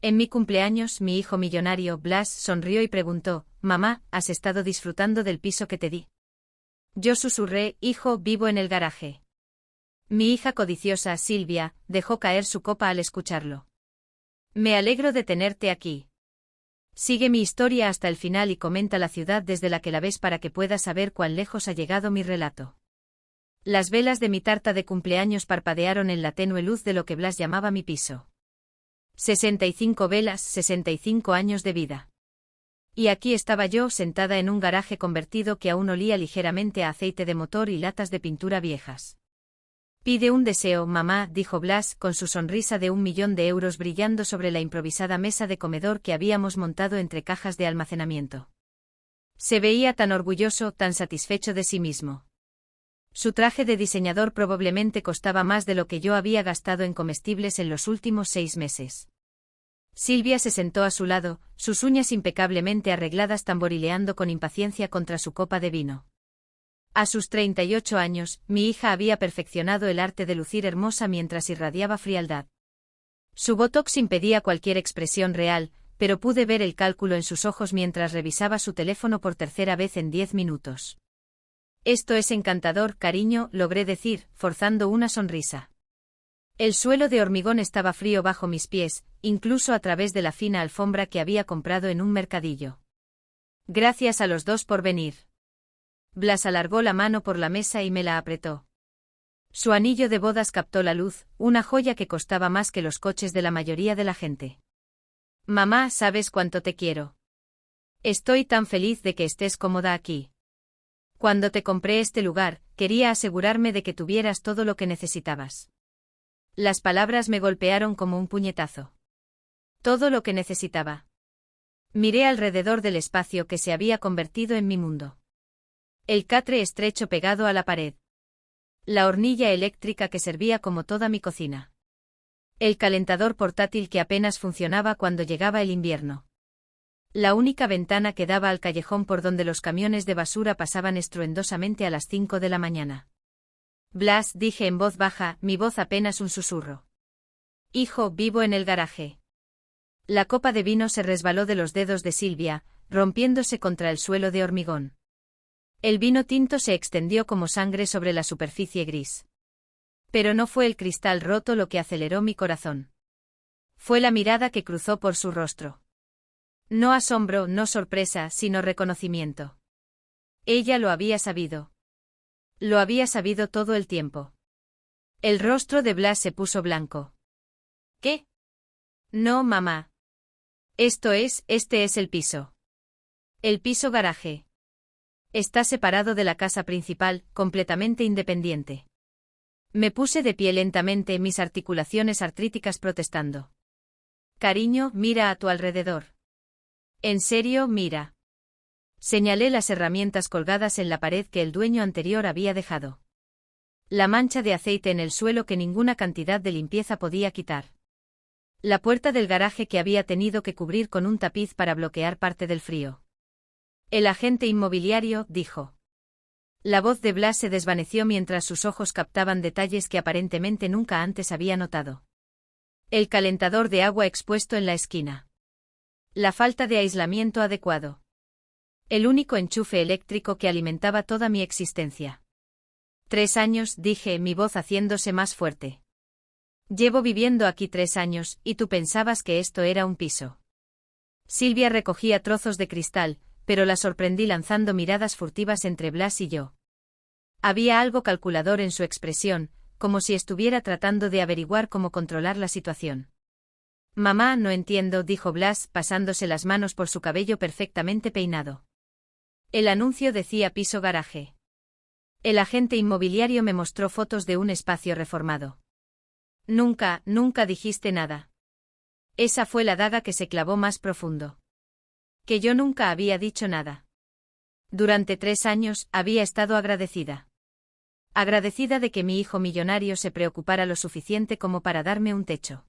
En mi cumpleaños, mi hijo millonario, Blas, sonrió y preguntó, «Mamá, ¿has estado disfrutando del piso que te di?» Yo susurré, «Hijo, vivo en el garaje». Mi hija codiciosa, Silvia, dejó caer su copa al escucharlo. «Me alegro de tenerte aquí. Sigue mi historia hasta el final y comenta la ciudad desde la que la ves para que puedas saber cuán lejos ha llegado mi relato». Las velas de mi tarta de cumpleaños parpadearon en la tenue luz de lo que Blas llamaba mi piso. 65 velas, 65 años de vida. Y aquí estaba yo, sentada en un garaje convertido que aún olía ligeramente a aceite de motor y latas de pintura viejas. «Pide un deseo, mamá», dijo Blas, con su sonrisa de 1.000.000 de euros brillando sobre la improvisada mesa de comedor que habíamos montado entre cajas de almacenamiento. Se veía tan orgulloso, tan satisfecho de sí mismo. Su traje de diseñador probablemente costaba más de lo que yo había gastado en comestibles en los últimos 6 meses. Silvia se sentó a su lado, sus uñas impecablemente arregladas tamborileando con impaciencia contra su copa de vino. A sus 38 años, mi hija había perfeccionado el arte de lucir hermosa mientras irradiaba frialdad. Su botox impedía cualquier expresión real, pero pude ver el cálculo en sus ojos mientras revisaba su teléfono por tercera vez en 10 minutos. «Esto es encantador, cariño», logré decir, forzando una sonrisa. El suelo de hormigón estaba frío bajo mis pies, incluso a través de la fina alfombra que había comprado en un mercadillo. «Gracias a los dos por venir». Blas alargó la mano por la mesa y me la apretó. Su anillo de bodas captó la luz, una joya que costaba más que los coches de la mayoría de la gente. «Mamá, ¿sabes cuánto te quiero? Estoy tan feliz de que estés cómoda aquí. Cuando te compré este lugar, quería asegurarme de que tuvieras todo lo que necesitabas». Las palabras me golpearon como un puñetazo. Todo lo que necesitaba. Miré alrededor del espacio que se había convertido en mi mundo. El catre estrecho pegado a la pared. La hornilla eléctrica que servía como toda mi cocina. El calentador portátil que apenas funcionaba cuando llegaba el invierno. La única ventana que daba al callejón por donde los camiones de basura pasaban estruendosamente a las 5 de la mañana. «Blas», dije en voz baja, mi voz apenas un susurro. «Hijo, vivo en el garaje». La copa de vino se resbaló de los dedos de Silvia, rompiéndose contra el suelo de hormigón. El vino tinto se extendió como sangre sobre la superficie gris. Pero no fue el cristal roto lo que aceleró mi corazón. Fue la mirada que cruzó por su rostro. No asombro, no sorpresa, sino reconocimiento. Ella lo había sabido. Lo había sabido todo el tiempo. El rostro de Blas se puso blanco. «¿Qué?» «No, mamá. Este es el piso. El piso garaje. Está separado de la casa principal, completamente independiente». Me puse de pie lentamente, mis articulaciones artríticas protestando. «Cariño, mira a tu alrededor. En serio, mira». Señalé las herramientas colgadas en la pared que el dueño anterior había dejado. La mancha de aceite en el suelo que ninguna cantidad de limpieza podía quitar. La puerta del garaje que había tenido que cubrir con un tapiz para bloquear parte del frío. «El agente inmobiliario», dijo. La voz de Blas se desvaneció mientras sus ojos captaban detalles que aparentemente nunca antes había notado. El calentador de agua expuesto en la esquina. La falta de aislamiento adecuado. El único enchufe eléctrico que alimentaba toda mi existencia. 3 años, dije, mi voz haciéndose más fuerte. Llevo viviendo aquí 3 años, y tú pensabas que esto era un piso. Silvia recogía trozos de cristal, pero la sorprendí lanzando miradas furtivas entre Blas y yo. Había algo calculador en su expresión, como si estuviera tratando de averiguar cómo controlar la situación. «Mamá, no entiendo», dijo Blas, pasándose las manos por su cabello perfectamente peinado. El anuncio decía piso garaje. El agente inmobiliario me mostró fotos de un espacio reformado. Nunca dijiste nada. Esa fue la daga que se clavó más profundo. Que yo nunca había dicho nada. Durante 3 años, había estado agradecida. Agradecida de que mi hijo millonario se preocupara lo suficiente como para darme un techo.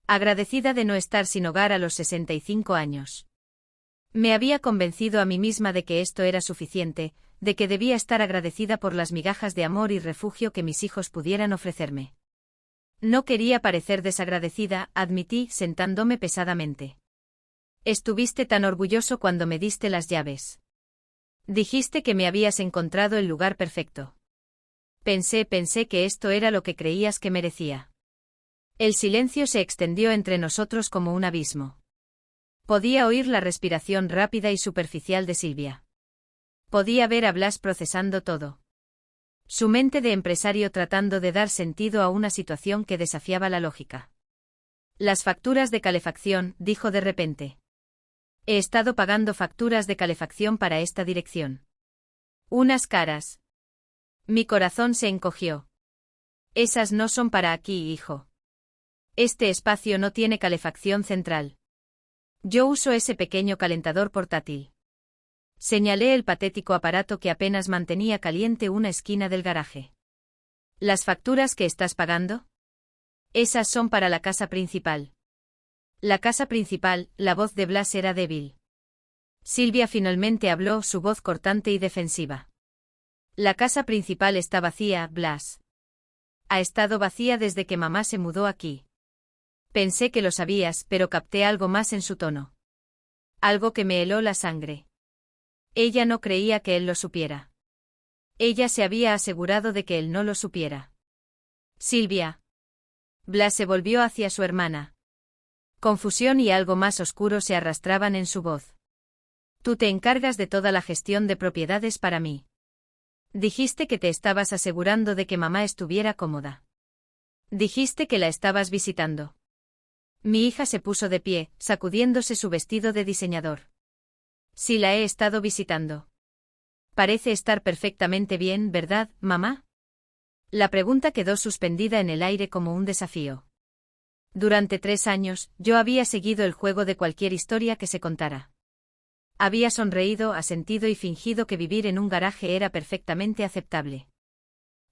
Agradecida de no estar sin hogar a los 65 años. Me había convencido a mí misma de que esto era suficiente, de que debía estar agradecida por las migajas de amor y refugio que mis hijos pudieran ofrecerme. No quería parecer desagradecida, admití, sentándome pesadamente. Estuviste tan orgulloso cuando me diste las llaves. Dijiste que me habías encontrado el lugar perfecto. Pensé que esto era lo que creías que merecía. El silencio se extendió entre nosotros como un abismo. Podía oír la respiración rápida y superficial de Silvia. Podía ver a Blas procesando todo. Su mente de empresario tratando de dar sentido a una situación que desafiaba la lógica. Las facturas de calefacción, dijo de repente. He estado pagando facturas de calefacción para esta dirección. Unas caras. Mi corazón se encogió. Esas no son para aquí, hijo. Este espacio no tiene calefacción central. Yo uso ese pequeño calentador portátil. Señalé el patético aparato que apenas mantenía caliente una esquina del garaje. ¿Las facturas que estás pagando? Esas son para la casa principal. La casa principal, la voz de Blas era débil. Silvia finalmente habló, su voz cortante y defensiva. La casa principal está vacía, Blas. Ha estado vacía desde que mamá se mudó aquí. Pensé que lo sabías, pero capté algo más en su tono. Algo que me heló la sangre. Ella no creía que él lo supiera. Ella se había asegurado de que él no lo supiera. Silvia. Blas se volvió hacia su hermana. Confusión y algo más oscuro se arrastraban en su voz. Tú te encargas de toda la gestión de propiedades para mí. Dijiste que te estabas asegurando de que mamá estuviera cómoda. Dijiste que la estabas visitando. Mi hija se puso de pie, sacudiéndose su vestido de diseñador. Sí, la he estado visitando. Parece estar perfectamente bien, ¿verdad, mamá? La pregunta quedó suspendida en el aire como un desafío. Durante 3 años, yo había seguido el juego de cualquier historia que se contara. Había sonreído, asentido y fingido que vivir en un garaje era perfectamente aceptable.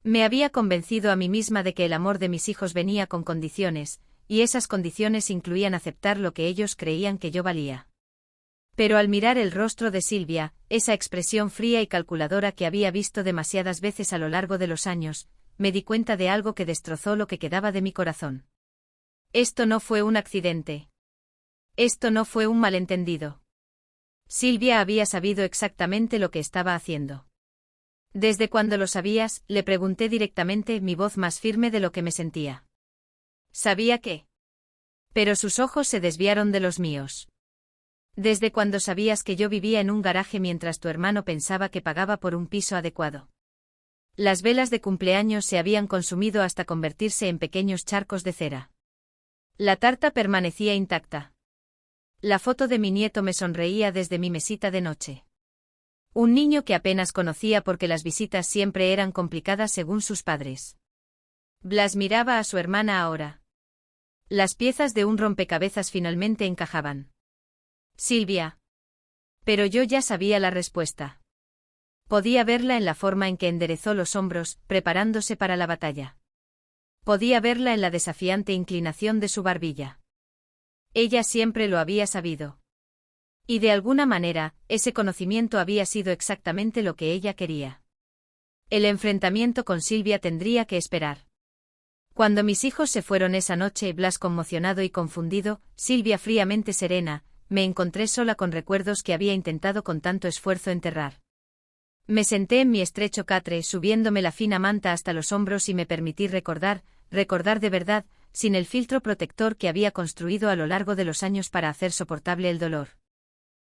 Me había convencido a mí misma de que el amor de mis hijos venía con condiciones, y esas condiciones incluían aceptar lo que ellos creían que yo valía. Pero al mirar el rostro de Silvia, esa expresión fría y calculadora que había visto demasiadas veces a lo largo de los años, me di cuenta de algo que destrozó lo que quedaba de mi corazón. Esto no fue un accidente. Esto no fue un malentendido. Silvia había sabido exactamente lo que estaba haciendo. ¿Desde cuándo lo sabías?, le pregunté directamente, mi voz más firme de lo que me sentía. ¿Sabía qué? Pero sus ojos se desviaron de los míos. ¿Desde cuándo sabías que yo vivía en un garaje mientras tu hermano pensaba que pagaba por un piso adecuado? Las velas de cumpleaños se habían consumido hasta convertirse en pequeños charcos de cera. La tarta permanecía intacta. La foto de mi nieto me sonreía desde mi mesita de noche. Un niño que apenas conocía porque las visitas siempre eran complicadas según sus padres. Blas miraba a su hermana ahora. Las piezas de un rompecabezas finalmente encajaban. Silvia. Pero yo ya sabía la respuesta. Podía verla en la forma en que enderezó los hombros, preparándose para la batalla. Podía verla en la desafiante inclinación de su barbilla. Ella siempre lo había sabido. Y de alguna manera, ese conocimiento había sido exactamente lo que ella quería. El enfrentamiento con Silvia tendría que esperar. Cuando mis hijos se fueron esa noche, Blas conmocionado y confundido, Silvia fríamente serena, me encontré sola con recuerdos que había intentado con tanto esfuerzo enterrar. Me senté en mi estrecho catre, subiéndome la fina manta hasta los hombros y me permití recordar de verdad, sin el filtro protector que había construido a lo largo de los años para hacer soportable el dolor.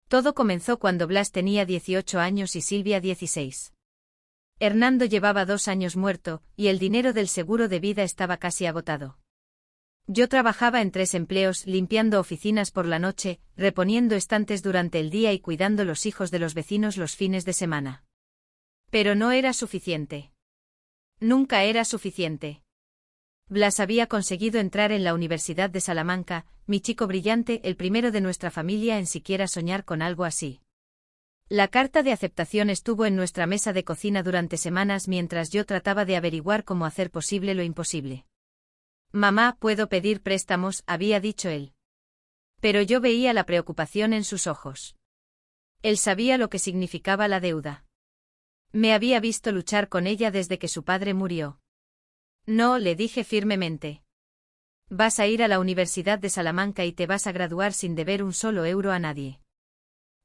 Todo comenzó cuando Blas tenía 18 años y Silvia 16. Hernando llevaba 2 años muerto, y el dinero del seguro de vida estaba casi agotado. Yo trabajaba en 3 empleos, limpiando oficinas por la noche, reponiendo estantes durante el día y cuidando los hijos de los vecinos los fines de semana. Pero no era suficiente. Nunca era suficiente. Blas había conseguido entrar en la Universidad de Salamanca, mi chico brillante, el primero de nuestra familia en siquiera soñar con algo así. La carta de aceptación estuvo en nuestra mesa de cocina durante semanas mientras yo trataba de averiguar cómo hacer posible lo imposible. Mamá, ¿puedo pedir préstamos?, había dicho él. Pero yo veía la preocupación en sus ojos. Él sabía lo que significaba la deuda. Me había visto luchar con ella desde que su padre murió. No, le dije firmemente. Vas a ir a la Universidad de Salamanca y te vas a graduar sin deber un solo euro a nadie.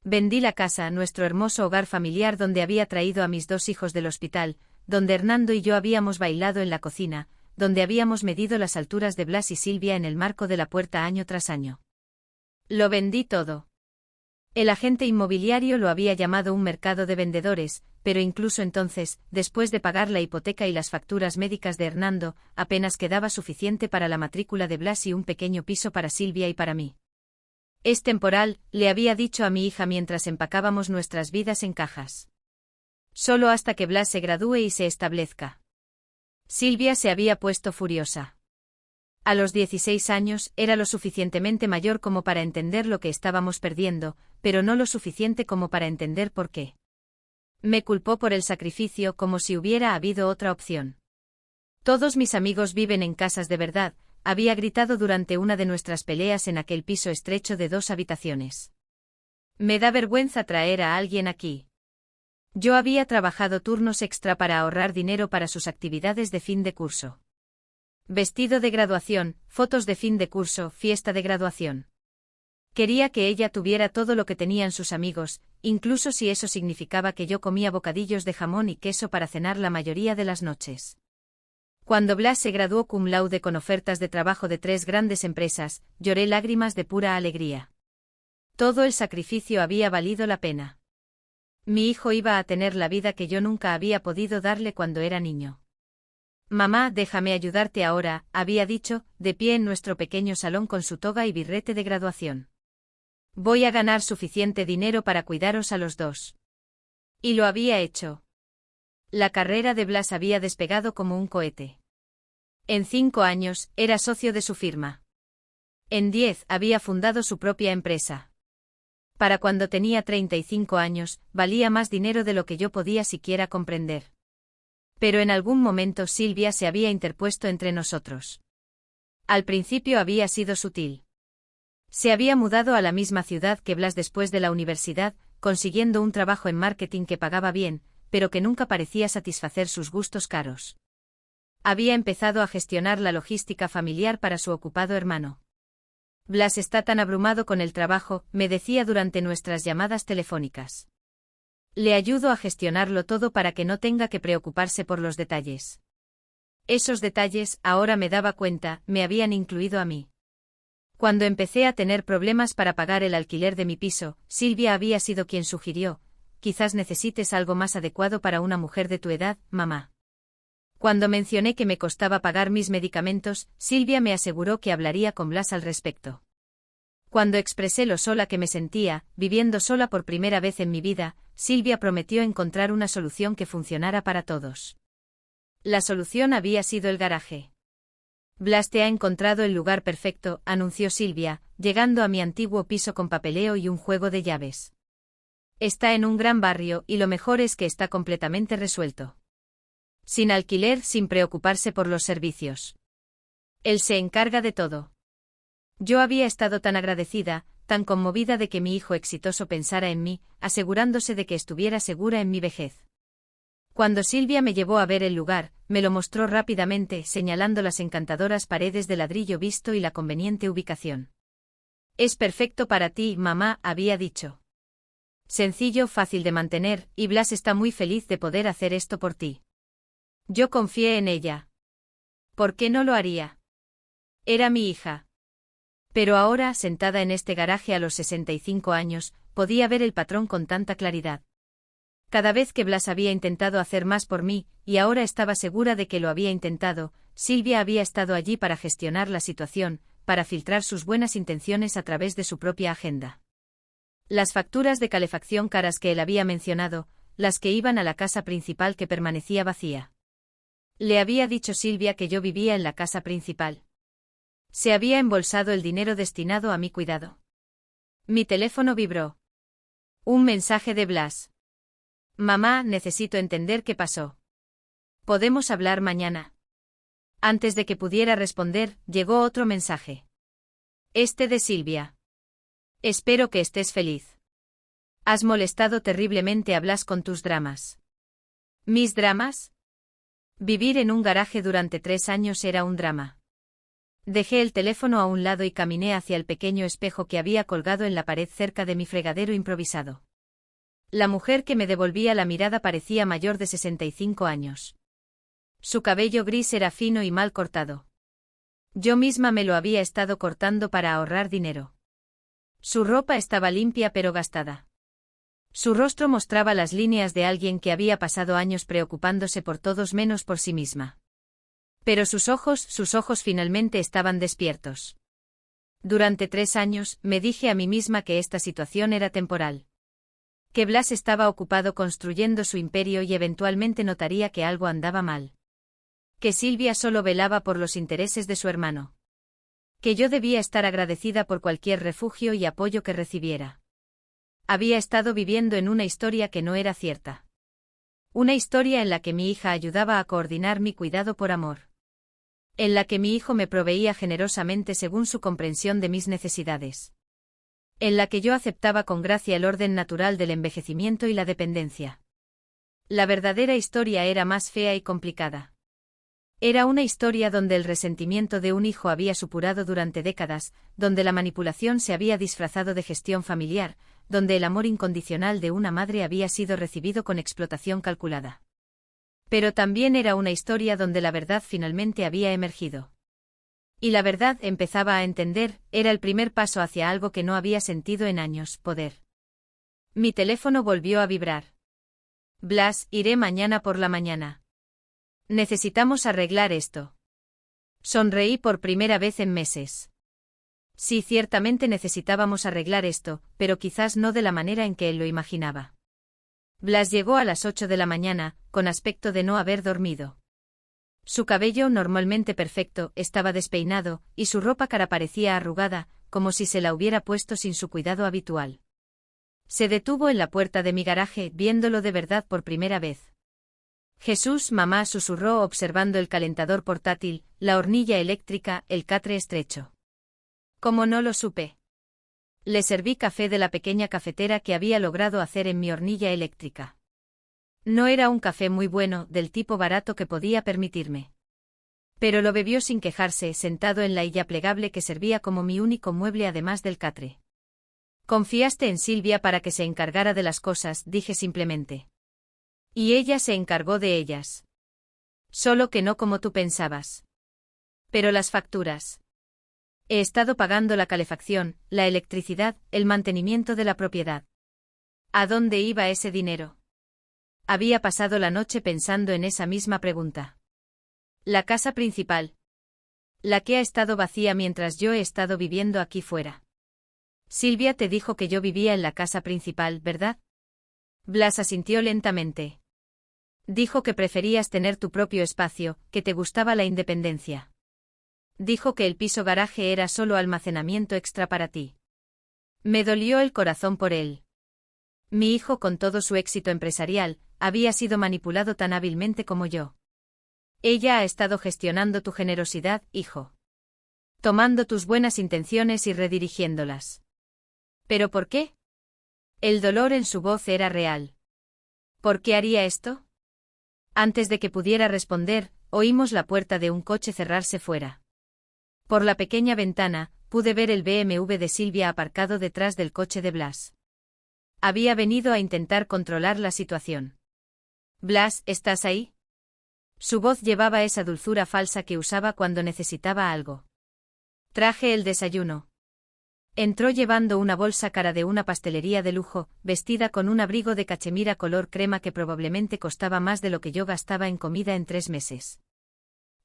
Vendí la casa, nuestro hermoso hogar familiar donde había traído a mis 2 hijos del hospital, donde Hernando y yo habíamos bailado en la cocina, donde habíamos medido las alturas de Blas y Silvia en el marco de la puerta año tras año. Lo vendí todo. El agente inmobiliario lo había llamado un mercado de vendedores, pero incluso entonces, después de pagar la hipoteca y las facturas médicas de Hernando, apenas quedaba suficiente para la matrícula de Blas y un pequeño piso para Silvia y para mí. Es temporal, le había dicho a mi hija mientras empacábamos nuestras vidas en cajas. Solo hasta que Blas se gradúe y se establezca. Silvia se había puesto furiosa. A los 16 años era lo suficientemente mayor como para entender lo que estábamos perdiendo, pero no lo suficiente como para entender por qué. Me culpó por el sacrificio como si hubiera habido otra opción. Todos mis amigos viven en casas de verdad, había gritado durante una de nuestras peleas en aquel piso estrecho de 2 habitaciones. Me da vergüenza traer a alguien aquí. Yo había trabajado turnos extra para ahorrar dinero para sus actividades de fin de curso. Vestido de graduación, fotos de fin de curso, fiesta de graduación. Quería que ella tuviera todo lo que tenían sus amigos, incluso si eso significaba que yo comía bocadillos de jamón y queso para cenar la mayoría de las noches. Cuando Blas se graduó cum laude con ofertas de trabajo de 3 grandes empresas, lloré lágrimas de pura alegría. Todo el sacrificio había valido la pena. Mi hijo iba a tener la vida que yo nunca había podido darle cuando era niño. Mamá, déjame ayudarte ahora, había dicho, de pie en nuestro pequeño salón con su toga y birrete de graduación. Voy a ganar suficiente dinero para cuidaros a los 2. Y lo había hecho. La carrera de Blas había despegado como un cohete. En 5 años, era socio de su firma. En 10, había fundado su propia empresa. Para cuando tenía 35 años, valía más dinero de lo que yo podía siquiera comprender. Pero en algún momento Silvia se había interpuesto entre nosotros. Al principio había sido sutil. Se había mudado a la misma ciudad que Blas después de la universidad, consiguiendo un trabajo en marketing que pagaba bien, pero que nunca parecía satisfacer sus gustos caros. Había empezado a gestionar la logística familiar para su ocupado hermano. Blas está tan abrumado con el trabajo, me decía durante nuestras llamadas telefónicas. Le ayudo a gestionarlo todo para que no tenga que preocuparse por los detalles. Esos detalles, ahora me daba cuenta, me habían incluido a mí. Cuando empecé a tener problemas para pagar el alquiler de mi piso, Silvia había sido quien sugirió, quizás necesites algo más adecuado para una mujer de tu edad, mamá. Cuando mencioné que me costaba pagar mis medicamentos, Silvia me aseguró que hablaría con Blas al respecto. Cuando expresé lo sola que me sentía, viviendo sola por primera vez en mi vida, Silvia prometió encontrar una solución que funcionara para todos. La solución había sido el garaje. Blas te ha encontrado el lugar perfecto, anunció Silvia, llegando a mi antiguo piso con papeleo y un juego de llaves. Está en un gran barrio y lo mejor es que está completamente resuelto. Sin alquiler, sin preocuparse por los servicios. Él se encarga de todo. Yo había estado tan agradecida, tan conmovida de que mi hijo exitoso pensara en mí, asegurándose de que estuviera segura en mi vejez. Cuando Silvia me llevó a ver el lugar, me lo mostró rápidamente, señalando las encantadoras paredes de ladrillo visto y la conveniente ubicación. Es perfecto para ti, mamá, había dicho. Sencillo, fácil de mantener, y Blas está muy feliz de poder hacer esto por ti. Yo confié en ella. ¿Por qué no lo haría? Era mi hija. Pero ahora, sentada en este garaje a los 65 años, podía ver el patrón con tanta claridad. Cada vez que Blas había intentado hacer más por mí, y ahora estaba segura de que lo había intentado, Silvia había estado allí para gestionar la situación, para filtrar sus buenas intenciones a través de su propia agenda. Las facturas de calefacción caras que él había mencionado, las que iban a la casa principal que permanecía vacía. Le había dicho Silvia que yo vivía en la casa principal. Se había embolsado el dinero destinado a mi cuidado. Mi teléfono vibró. Un mensaje de Blas. Mamá, necesito entender qué pasó. ¿Podemos hablar mañana? Antes de que pudiera responder, llegó otro mensaje. Este de Silvia. Espero que estés feliz. Has molestado terriblemente a Blas con tus dramas. ¿Mis dramas? Vivir en un garaje durante 3 años era un drama. Dejé el teléfono a un lado y caminé hacia el pequeño espejo que había colgado en la pared cerca de mi fregadero improvisado. La mujer que me devolvía la mirada parecía mayor de 65 años. Su cabello gris era fino y mal cortado. Yo misma me lo había estado cortando para ahorrar dinero. Su ropa estaba limpia pero gastada. Su rostro mostraba las líneas de alguien que había pasado años preocupándose por todos menos por sí misma. Pero sus ojos finalmente estaban despiertos. Durante 3 años, me dije a mí misma que esta situación era temporal. Que Blas estaba ocupado construyendo su imperio y eventualmente notaría que algo andaba mal. Que Silvia solo velaba por los intereses de su hermano. Que yo debía estar agradecida por cualquier refugio y apoyo que recibiera. Había estado viviendo en una historia que no era cierta. Una historia en la que mi hija ayudaba a coordinar mi cuidado por amor. En la que mi hijo me proveía generosamente según su comprensión de mis necesidades. En la que yo aceptaba con gracia el orden natural del envejecimiento y la dependencia. La verdadera historia era más fea y complicada. Era una historia donde el resentimiento de un hijo había supurado durante décadas, donde la manipulación se había disfrazado de gestión familiar, donde el amor incondicional de una madre había sido recibido con explotación calculada. Pero también era una historia donde la verdad finalmente había emergido. Y la verdad, empezaba a entender, era el primer paso hacia algo que no había sentido en años, poder. Mi teléfono volvió a vibrar. Blas, iré mañana por la mañana. Necesitamos arreglar esto. Sonreí por primera vez en meses. Sí, ciertamente necesitábamos arreglar esto, pero quizás no de la manera en que él lo imaginaba. Blas llegó a las 8 de la mañana, con aspecto de no haber dormido. Su cabello, normalmente perfecto, estaba despeinado, y su ropa cara parecía arrugada, como si se la hubiera puesto sin su cuidado habitual. Se detuvo en la puerta de mi garaje, viéndolo de verdad por primera vez. Jesús, mamá, susurró observando el calentador portátil, la hornilla eléctrica, el catre estrecho. ¿Cómo no lo supe? Le serví café de la pequeña cafetera que había logrado hacer en mi hornilla eléctrica. No era un café muy bueno, del tipo barato que podía permitirme. Pero lo bebió sin quejarse, sentado en la silla plegable que servía como mi único mueble además del catre. Confiaste en Silvia para que se encargara de las cosas, dije simplemente. Y ella se encargó de ellas. Solo que no como tú pensabas. Pero las facturas. He estado pagando la calefacción, la electricidad, el mantenimiento de la propiedad. ¿A dónde iba ese dinero? Había pasado la noche pensando en esa misma pregunta. La casa principal. La que ha estado vacía mientras yo he estado viviendo aquí fuera. Silvia te dijo que yo vivía en la casa principal, ¿verdad? Blas asintió lentamente. Dijo que preferías tener tu propio espacio, que te gustaba la independencia. Dijo que el piso garaje era solo almacenamiento extra para ti. Me dolió el corazón por él. Mi hijo, con todo su éxito empresarial, había sido manipulado tan hábilmente como yo. Ella ha estado gestionando tu generosidad, hijo. Tomando tus buenas intenciones y redirigiéndolas. ¿Pero por qué? El dolor en su voz era real. ¿Por qué haría esto? Antes de que pudiera responder, oímos la puerta de un coche cerrarse fuera. Por la pequeña ventana, pude ver el BMW de Silvia aparcado detrás del coche de Blas. Había venido a intentar controlar la situación. Blas, ¿estás ahí? Su voz llevaba esa dulzura falsa que usaba cuando necesitaba algo. Traje el desayuno. Entró llevando una bolsa cara de una pastelería de lujo, vestida con un abrigo de cachemira color crema que probablemente costaba más de lo que yo gastaba en comida en 3 meses.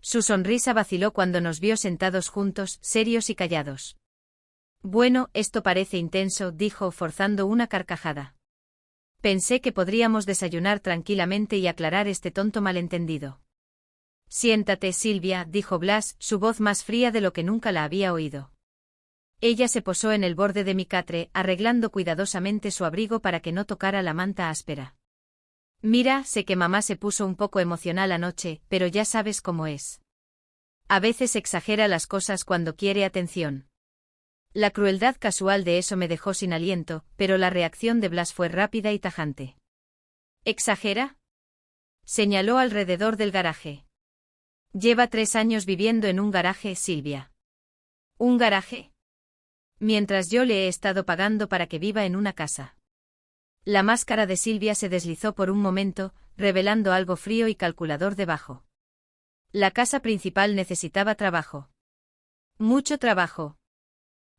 Su sonrisa vaciló cuando nos vio sentados juntos, serios y callados. Bueno, esto parece intenso, dijo, forzando una carcajada. Pensé que podríamos desayunar tranquilamente y aclarar este tonto malentendido. Siéntate, Silvia, dijo Blas, su voz más fría de lo que nunca la había oído. Ella se posó en el borde de mi catre, arreglando cuidadosamente su abrigo para que no tocara la manta áspera. Mira, sé que mamá se puso un poco emocional anoche, pero ya sabes cómo es. A veces exagera las cosas cuando quiere atención. La crueldad casual de eso me dejó sin aliento, pero la reacción de Blas fue rápida y tajante. ¿Exagera? Señaló alrededor del garaje. Lleva 3 años viviendo en un garaje, Silvia. ¿Un garaje? Mientras yo le he estado pagando para que viva en una casa. La máscara de Silvia se deslizó por un momento, revelando algo frío y calculador debajo. La casa principal necesitaba trabajo. Mucho trabajo.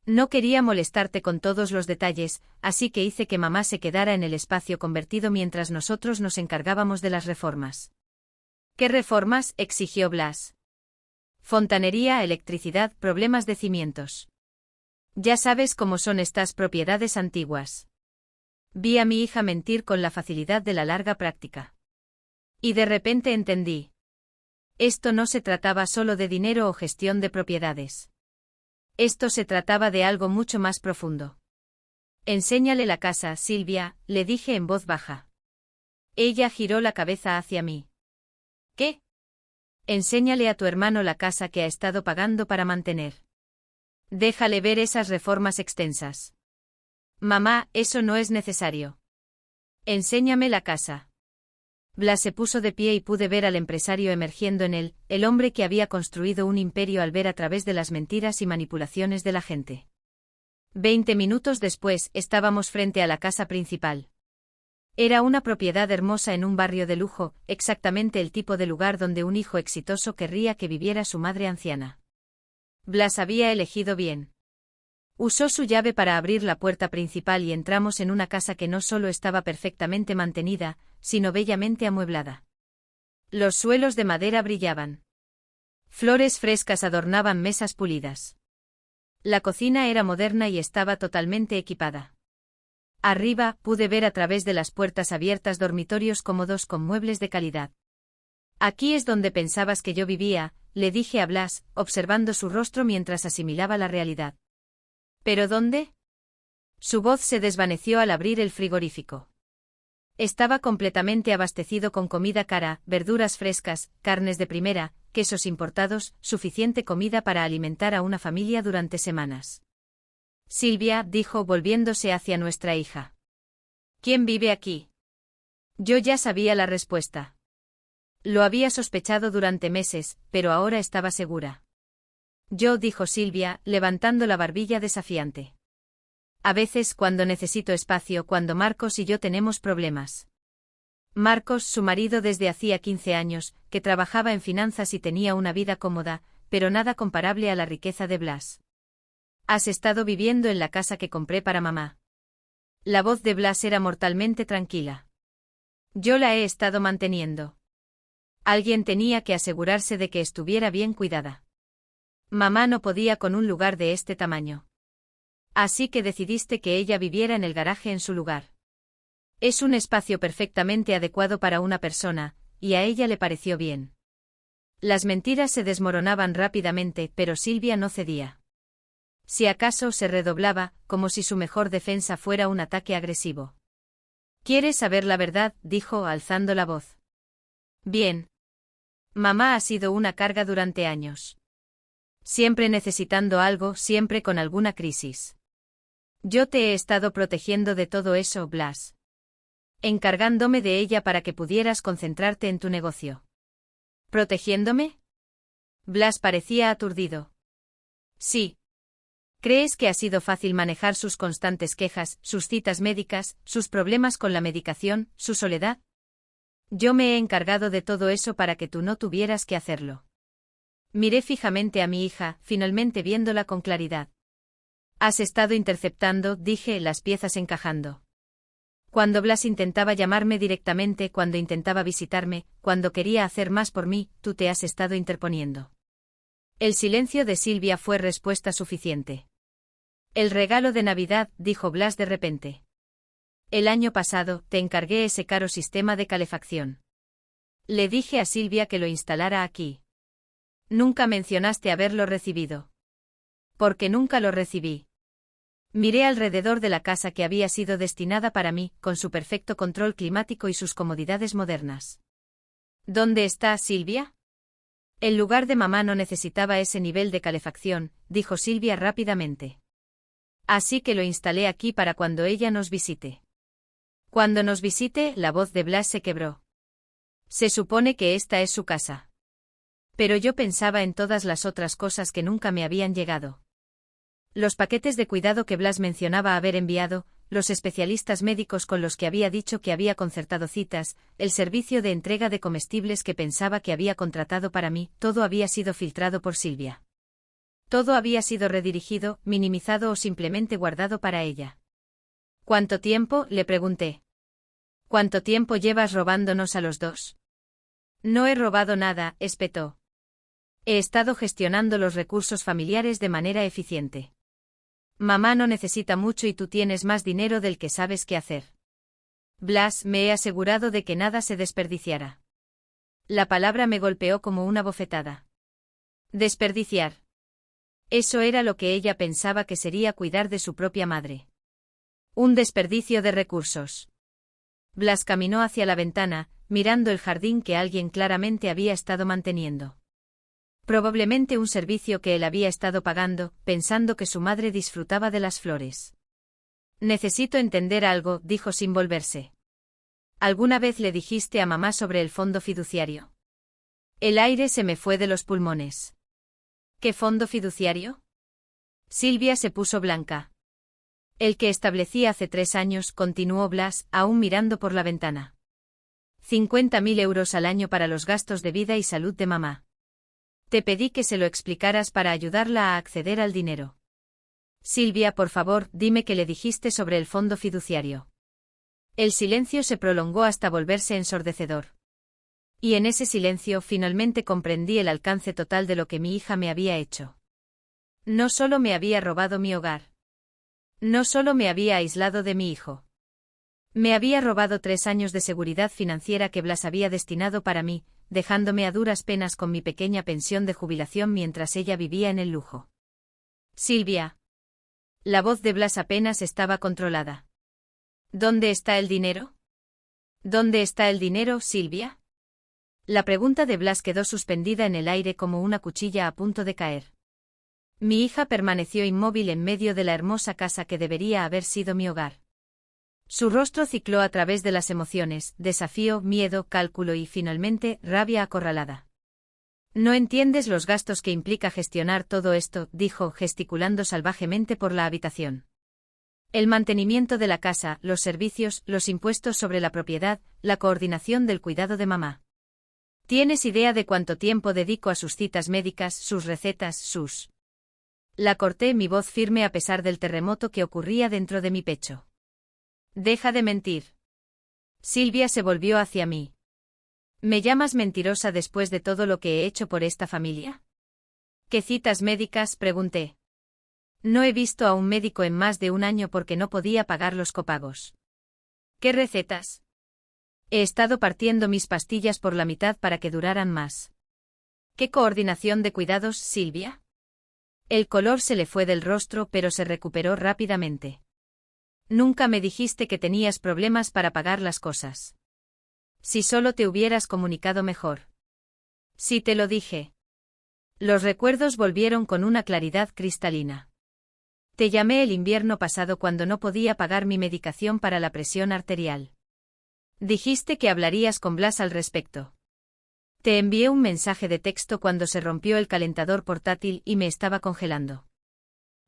No quería molestarte con todos los detalles, así que hice que mamá se quedara en el espacio convertido mientras nosotros nos encargábamos de las reformas. ¿Qué reformas?, exigió Blas. Fontanería, electricidad, problemas de cimientos. Ya sabes cómo son estas propiedades antiguas. Vi a mi hija mentir con la facilidad de la larga práctica. Y de repente entendí. Esto no se trataba solo de dinero o gestión de propiedades. Esto se trataba de algo mucho más profundo. Enséñale la casa, Silvia, le dije en voz baja. Ella giró la cabeza hacia mí. ¿Qué? Enséñale a tu hermano la casa que ha estado pagando para mantener. Déjale ver esas reformas extensas. Mamá, eso no es necesario. Enséñame la casa. Blas se puso de pie y pude ver al empresario emergiendo en él, el hombre que había construido un imperio al ver a través de las mentiras y manipulaciones de la gente. 20 minutos después, estábamos frente a la casa principal. Era una propiedad hermosa en un barrio de lujo, exactamente el tipo de lugar donde un hijo exitoso querría que viviera su madre anciana. Blas había elegido bien. Usó su llave para abrir la puerta principal y entramos en una casa que no solo estaba perfectamente mantenida, sino bellamente amueblada. Los suelos de madera brillaban. Flores frescas adornaban mesas pulidas. La cocina era moderna y estaba totalmente equipada. Arriba, pude ver a través de las puertas abiertas dormitorios cómodos con muebles de calidad. Aquí es donde pensabas que yo vivía, le dije a Blas, observando su rostro mientras asimilaba la realidad. ¿Pero dónde? Su voz se desvaneció al abrir el frigorífico. Estaba completamente abastecido con comida cara, verduras frescas, carnes de primera, quesos importados, suficiente comida para alimentar a una familia durante semanas. Silvia, dijo volviéndose hacia nuestra hija. ¿Quién vive aquí? Yo ya sabía la respuesta. Lo había sospechado durante meses, pero ahora estaba segura. Yo, dijo Silvia, levantando la barbilla desafiante. A veces cuando necesito espacio, cuando Marcos y yo tenemos problemas. Marcos, su marido desde hacía 15 años, que trabajaba en finanzas y tenía una vida cómoda, pero nada comparable a la riqueza de Blas. ¿Has estado viviendo en la casa que compré para mamá? La voz de Blas era mortalmente tranquila. Yo la he estado manteniendo. Alguien tenía que asegurarse de que estuviera bien cuidada. Mamá no podía con un lugar de este tamaño. Así que decidiste que ella viviera en el garaje en su lugar. Es un espacio perfectamente adecuado para una persona, y a ella le pareció bien. Las mentiras se desmoronaban rápidamente, pero Silvia no cedía. Si acaso se redoblaba, como si su mejor defensa fuera un ataque agresivo. ¿Quieres saber la verdad?, dijo alzando la voz. Bien. Mamá ha sido una carga durante años. Siempre necesitando algo, siempre con alguna crisis. Yo te he estado protegiendo de todo eso, Blas. Encargándome de ella para que pudieras concentrarte en tu negocio. ¿Protegiéndome? Blas parecía aturdido. Sí. ¿Crees que ha sido fácil manejar sus constantes quejas, sus citas médicas, sus problemas con la medicación, su soledad? Yo me he encargado de todo eso para que tú no tuvieras que hacerlo. Miré fijamente a mi hija, finalmente viéndola con claridad. Has estado interceptando, dije, las piezas encajando. Cuando Blas intentaba llamarme directamente, cuando intentaba visitarme, cuando quería hacer más por mí, tú te has estado interponiendo. El silencio de Silvia fue respuesta suficiente. El regalo de Navidad, dijo Blas de repente. El año pasado, te encargué ese caro sistema de calefacción. Le dije a Silvia que lo instalara aquí. Nunca mencionaste haberlo recibido. Porque nunca lo recibí. Miré alrededor de la casa que había sido destinada para mí, con su perfecto control climático y sus comodidades modernas. ¿Dónde está Silvia? El lugar de mamá no necesitaba ese nivel de calefacción, dijo Silvia rápidamente. Así que lo instalé aquí para cuando ella nos visite. Cuando nos visite, la voz de Blas se quebró. Se supone que esta es su casa. Pero yo pensaba en todas las otras cosas que nunca me habían llegado. Los paquetes de cuidado que Blas mencionaba haber enviado, los especialistas médicos con los que había dicho que había concertado citas, el servicio de entrega de comestibles que pensaba que había contratado para mí, todo había sido filtrado por Silvia. Todo había sido redirigido, minimizado o simplemente guardado para ella. ¿Cuánto tiempo?, le pregunté. ¿Cuánto tiempo llevas robándonos a los dos? No he robado nada, espetó. He estado gestionando los recursos familiares de manera eficiente. Mamá no necesita mucho y tú tienes más dinero del que sabes qué hacer. Blas, me he asegurado de que nada se desperdiciara. La palabra me golpeó como una bofetada. Desperdiciar. Eso era lo que ella pensaba que sería cuidar de su propia madre. Un desperdicio de recursos. Blas caminó hacia la ventana, mirando el jardín que alguien claramente había estado manteniendo. Probablemente un servicio que él había estado pagando, pensando que su madre disfrutaba de las flores. Necesito entender algo, dijo sin volverse. ¿Alguna vez le dijiste a mamá sobre el fondo fiduciario? El aire se me fue de los pulmones. ¿Qué fondo fiduciario? Silvia se puso blanca. El que establecí hace 3 años, continuó Blas, aún mirando por la ventana. 50.000 euros al año para los gastos de vida y salud de mamá. Te pedí que se lo explicaras para ayudarla a acceder al dinero. Silvia, por favor, dime qué le dijiste sobre el fondo fiduciario. El silencio se prolongó hasta volverse ensordecedor. Y en ese silencio finalmente comprendí el alcance total de lo que mi hija me había hecho. No solo me había robado mi hogar. No solo me había aislado de mi hijo. Me había robado 3 años de seguridad financiera que Blas había destinado para mí, dejándome a duras penas con mi pequeña pensión de jubilación mientras ella vivía en el lujo. Silvia. La voz de Blas apenas estaba controlada. ¿Dónde está el dinero? ¿Dónde está el dinero, Silvia? La pregunta de Blas quedó suspendida en el aire como una cuchilla a punto de caer. Mi hija permaneció inmóvil en medio de la hermosa casa que debería haber sido mi hogar. Su rostro cicló a través de las emociones, desafío, miedo, cálculo y, finalmente, rabia acorralada. No entiendes los gastos que implica gestionar todo esto, dijo, gesticulando salvajemente por la habitación. El mantenimiento de la casa, los servicios, los impuestos sobre la propiedad, la coordinación del cuidado de mamá. ¿Tienes idea de cuánto tiempo dedico a sus citas médicas, sus recetas, sus...? La corté, mi voz firme a pesar del terremoto que ocurría dentro de mi pecho. Deja de mentir. Silvia se volvió hacia mí. ¿Me llamas mentirosa después de todo lo que he hecho por esta familia? ¿Qué citas médicas?, pregunté. No he visto a un médico en más de 1 año porque no podía pagar los copagos. ¿Qué recetas? He estado partiendo mis pastillas por la mitad para que duraran más. ¿Qué coordinación de cuidados, Silvia? El color se le fue del rostro pero se recuperó rápidamente. Nunca me dijiste que tenías problemas para pagar las cosas. Si solo te hubieras comunicado mejor. Sí te lo dije. Los recuerdos volvieron con una claridad cristalina. Te llamé el invierno pasado cuando no podía pagar mi medicación para la presión arterial. Dijiste que hablarías con Blas al respecto. Te envié un mensaje de texto cuando se rompió el calentador portátil y me estaba congelando.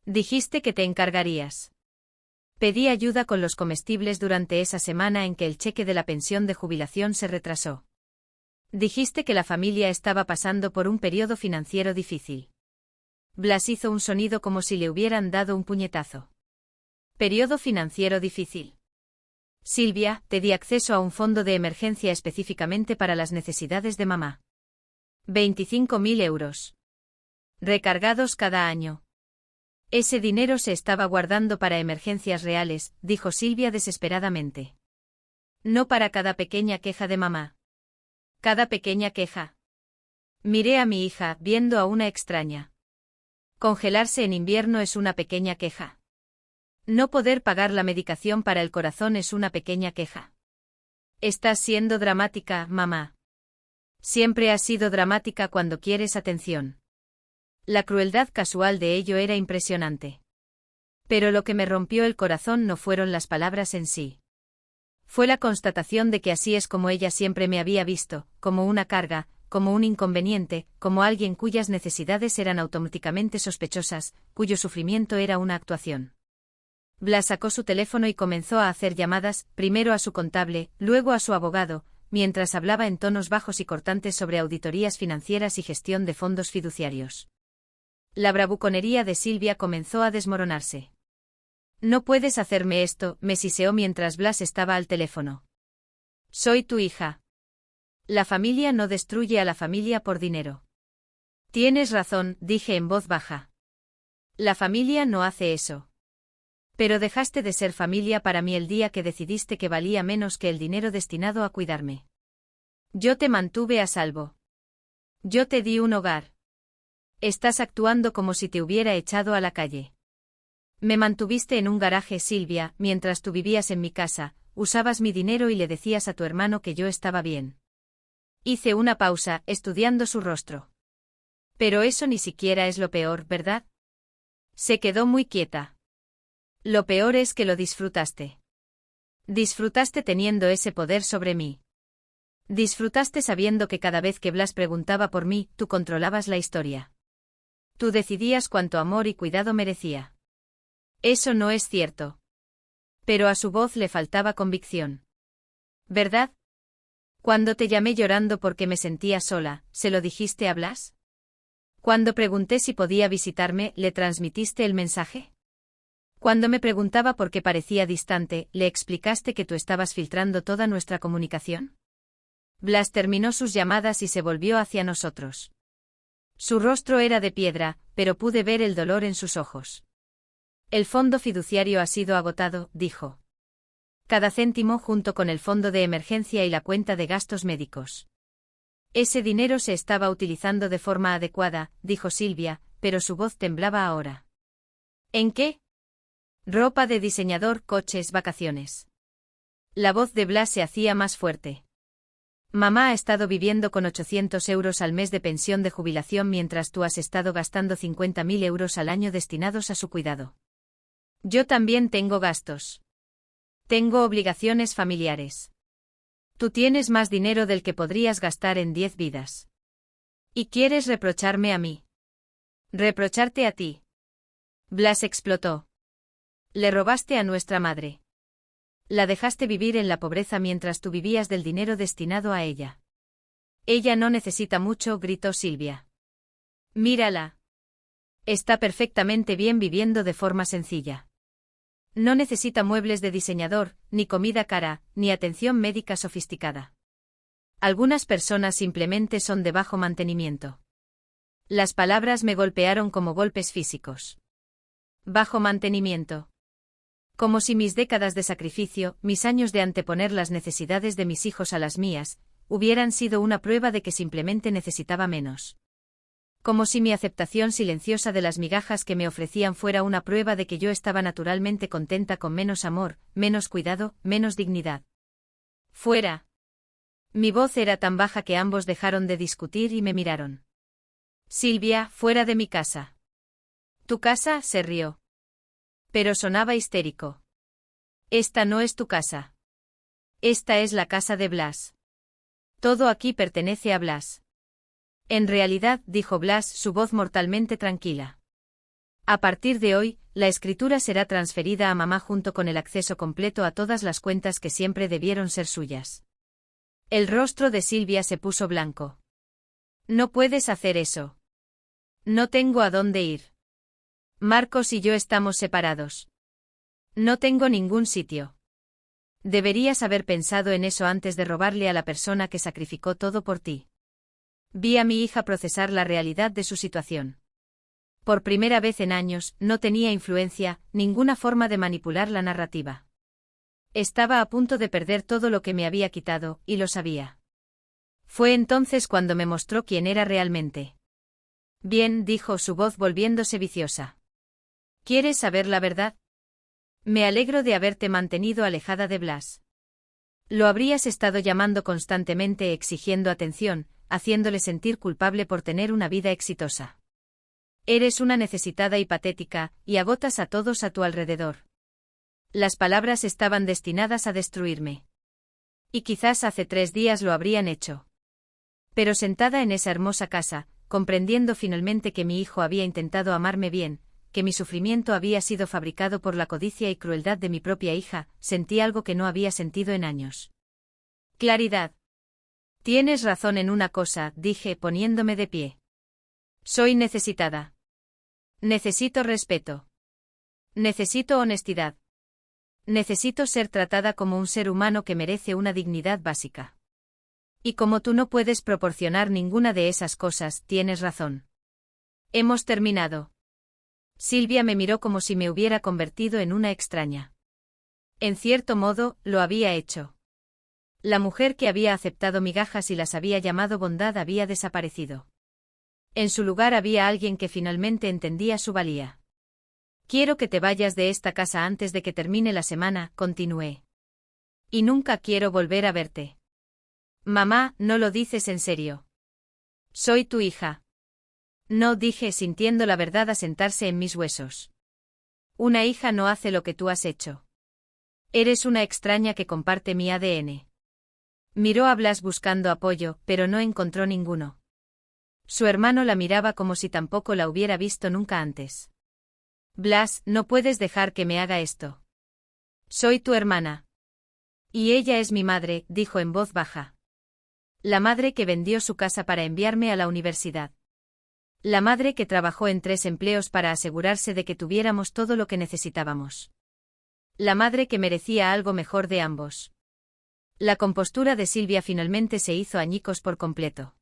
Dijiste que te encargarías. Pedí ayuda con los comestibles durante esa semana en que el cheque de la pensión de jubilación se retrasó. Dijiste que la familia estaba pasando por un periodo financiero difícil. Blas hizo un sonido como si le hubieran dado un puñetazo. ¿Periodo financiero difícil? Silvia, te di acceso a un fondo de emergencia específicamente para las necesidades de mamá. 25.000 euros. Recargados cada año. Ese dinero se estaba guardando para emergencias reales, dijo Silvia desesperadamente. No para cada pequeña queja de mamá. Cada pequeña queja. Miré a mi hija, viendo a una extraña. Congelarse en invierno es una pequeña queja. No poder pagar la medicación para el corazón es una pequeña queja. Estás siendo dramática, mamá. Siempre has sido dramática cuando quieres atención. La crueldad casual de ello era impresionante. Pero lo que me rompió el corazón no fueron las palabras en sí. Fue la constatación de que así es como ella siempre me había visto, como una carga, como un inconveniente, como alguien cuyas necesidades eran automáticamente sospechosas, cuyo sufrimiento era una actuación. Blas sacó su teléfono y comenzó a hacer llamadas, primero a su contable, luego a su abogado, mientras hablaba en tonos bajos y cortantes sobre auditorías financieras y gestión de fondos fiduciarios. La bravuconería de Silvia comenzó a desmoronarse. «No puedes hacerme esto», me siseó mientras Blas estaba al teléfono. «Soy tu hija. La familia no destruye a la familia por dinero». «Tienes razón», dije en voz baja. «La familia no hace eso. Pero dejaste de ser familia para mí el día que decidiste que valía menos que el dinero destinado a cuidarme. Yo te mantuve a salvo. Yo te di un hogar. Estás actuando como si te hubiera echado a la calle. Me mantuviste en un garaje, Silvia, mientras tú vivías en mi casa, usabas mi dinero y le decías a tu hermano que yo estaba bien». Hice una pausa, estudiando su rostro. «Pero eso ni siquiera es lo peor, ¿verdad?». Se quedó muy quieta. «Lo peor es que lo disfrutaste. Disfrutaste teniendo ese poder sobre mí. Disfrutaste sabiendo que cada vez que Blas preguntaba por mí, tú controlabas la historia. Tú decidías cuánto amor y cuidado merecía». «Eso no es cierto». Pero a su voz le faltaba convicción. «¿Verdad? Cuando te llamé llorando porque me sentía sola, ¿se lo dijiste a Blas? Cuando pregunté si podía visitarme, ¿le transmitiste el mensaje? Cuando me preguntaba por qué parecía distante, ¿le explicaste que tú estabas filtrando toda nuestra comunicación?». Blas terminó sus llamadas y se volvió hacia nosotros. Su rostro era de piedra, pero pude ver el dolor en sus ojos. «El fondo fiduciario ha sido agotado», dijo. «Cada céntimo junto con el fondo de emergencia y la cuenta de gastos médicos. Ese dinero se estaba utilizando de forma adecuada», dijo Silvia, pero su voz temblaba ahora. «¿En qué?». «Ropa de diseñador, coches, vacaciones». La voz de Blas se hacía más fuerte. «Mamá ha estado viviendo con 800 euros al mes de pensión de jubilación mientras tú has estado gastando 50.000 euros al año destinados a su cuidado. Yo también tengo gastos. Tengo obligaciones familiares. Tú tienes más dinero del que podrías gastar en 10 vidas. ¿Y quieres reprocharme a mí? ¿Reprocharte a ti?». Blas explotó. «Le robaste a nuestra madre. La dejaste vivir en la pobreza mientras tú vivías del dinero destinado a ella. Ella no necesita mucho», gritó Silvia. «Mírala. Está perfectamente bien viviendo de forma sencilla. No necesita muebles de diseñador, ni comida cara, ni atención médica sofisticada. Algunas personas simplemente son de bajo mantenimiento». Las palabras me golpearon como golpes físicos. «Bajo mantenimiento». Como si mis décadas de sacrificio, mis años de anteponer las necesidades de mis hijos a las mías, hubieran sido una prueba de que simplemente necesitaba menos. Como si mi aceptación silenciosa de las migajas que me ofrecían fuera una prueba de que yo estaba naturalmente contenta con menos amor, menos cuidado, menos dignidad. «Fuera». Mi voz era tan baja que ambos dejaron de discutir y me miraron. «Silvia, fuera de mi casa». «¿Tu casa?», se rió. Pero sonaba histérico. «Esta no es tu casa. Esta es la casa de Blas. Todo aquí pertenece a Blas». «En realidad», dijo Blas, su voz mortalmente tranquila. «A partir de hoy, la escritura será transferida a mamá junto con el acceso completo a todas las cuentas que siempre debieron ser suyas». El rostro de Silvia se puso blanco. «No puedes hacer eso. No tengo a dónde ir. Marcos y yo estamos separados. No tengo ningún sitio. Deberías haber pensado en eso antes de robarle a la persona que sacrificó todo por ti». Vi a mi hija procesar la realidad de su situación. Por primera vez en años, no tenía influencia, ninguna forma de manipular la narrativa. Estaba a punto de perder todo lo que me había quitado, y lo sabía. Fue entonces cuando me mostró quién era realmente. «Bien», dijo, su voz volviéndose viciosa. «¿Quieres saber la verdad? Me alegro de haberte mantenido alejada de Blas. Lo habrías estado llamando constantemente exigiendo atención, haciéndole sentir culpable por tener una vida exitosa. Eres una necesitada y patética, y agotas a todos a tu alrededor». Las palabras estaban destinadas a destruirme. Y quizás hace 3 días lo habrían hecho. Pero sentada en esa hermosa casa, comprendiendo finalmente que mi hijo había intentado amarme bien, que mi sufrimiento había sido fabricado por la codicia y crueldad de mi propia hija, sentí algo que no había sentido en años. Claridad. Tienes razón en una cosa, dije, poniéndome de pie. Soy necesitada. Necesito respeto. Necesito honestidad. Necesito ser tratada como un ser humano que merece una dignidad básica. Y como tú no puedes proporcionar ninguna de esas cosas, tienes razón. Hemos terminado. Silvia me miró como si me hubiera convertido en una extraña. En cierto modo, lo había hecho. La mujer que había aceptado migajas y las había llamado bondad había desaparecido. En su lugar había alguien que finalmente entendía su valía. Quiero que te vayas de esta casa antes de que termine la semana, continué. Y nunca quiero volver a verte. Mamá, no lo dices en serio. Soy tu hija. No, dije sintiendo la verdad asentarse en mis huesos. Una hija no hace lo que tú has hecho. Eres una extraña que comparte mi ADN. Miró a Blas buscando apoyo, pero no encontró ninguno. Su hermano la miraba como si tampoco la hubiera visto nunca antes. Blas, no puedes dejar que me haga esto. Soy tu hermana. Y ella es mi madre, dijo en voz baja. La madre que vendió su casa para enviarme a la universidad. La madre que trabajó en 3 empleos para asegurarse de que tuviéramos todo lo que necesitábamos. La madre que merecía algo mejor de ambos. La compostura de Silvia finalmente se hizo añicos por completo.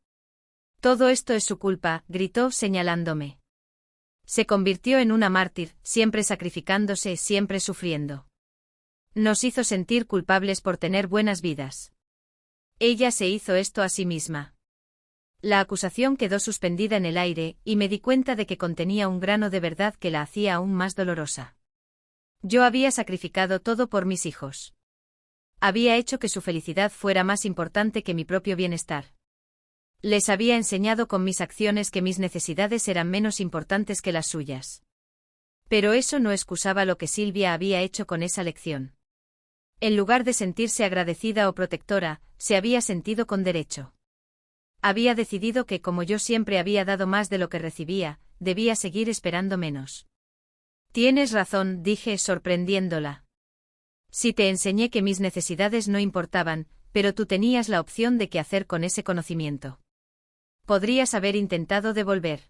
Todo esto es su culpa, gritó señalándome. Se convirtió en una mártir, siempre sacrificándose, siempre sufriendo. Nos hizo sentir culpables por tener buenas vidas. Ella se hizo esto a sí misma. La acusación quedó suspendida en el aire, y me di cuenta de que contenía un grano de verdad que la hacía aún más dolorosa. Yo había sacrificado todo por mis hijos. Había hecho que su felicidad fuera más importante que mi propio bienestar. Les había enseñado con mis acciones que mis necesidades eran menos importantes que las suyas. Pero eso no excusaba lo que Silvia había hecho con esa lección. En lugar de sentirse agradecida o protectora, se había sentido con derecho. Había decidido que, como yo siempre había dado más de lo que recibía, debía seguir esperando menos. Tienes razón, dije sorprendiéndola. Sí, te enseñé que mis necesidades no importaban, pero tú tenías la opción de qué hacer con ese conocimiento. Podrías haber intentado devolver.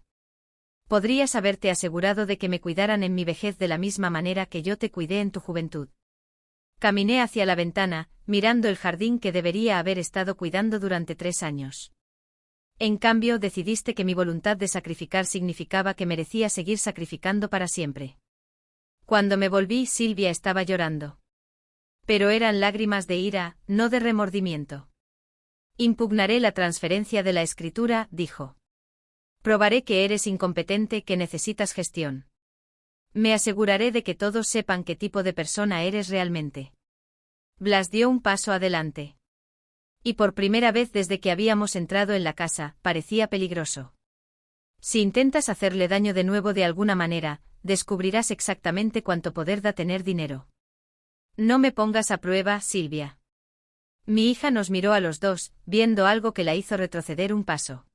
Podrías haberte asegurado de que me cuidaran en mi vejez de la misma manera que yo te cuidé en tu juventud. Caminé hacia la ventana, mirando el jardín que debería haber estado cuidando durante 3 años. En cambio, decidiste que mi voluntad de sacrificar significaba que merecía seguir sacrificando para siempre. Cuando me volví, Silvia estaba llorando. Pero eran lágrimas de ira, no de remordimiento. Impugnaré la transferencia de la escritura, dijo. Probaré que eres incompetente, que necesitas gestión. Me aseguraré de que todos sepan qué tipo de persona eres realmente. Blas dio un paso adelante. Y por primera vez desde que habíamos entrado en la casa, parecía peligroso. Si intentas hacerle daño de nuevo de alguna manera, descubrirás exactamente cuánto poder da tener dinero. No me pongas a prueba, Silvia. Mi hija nos miró a los dos, viendo algo que la hizo retroceder un paso.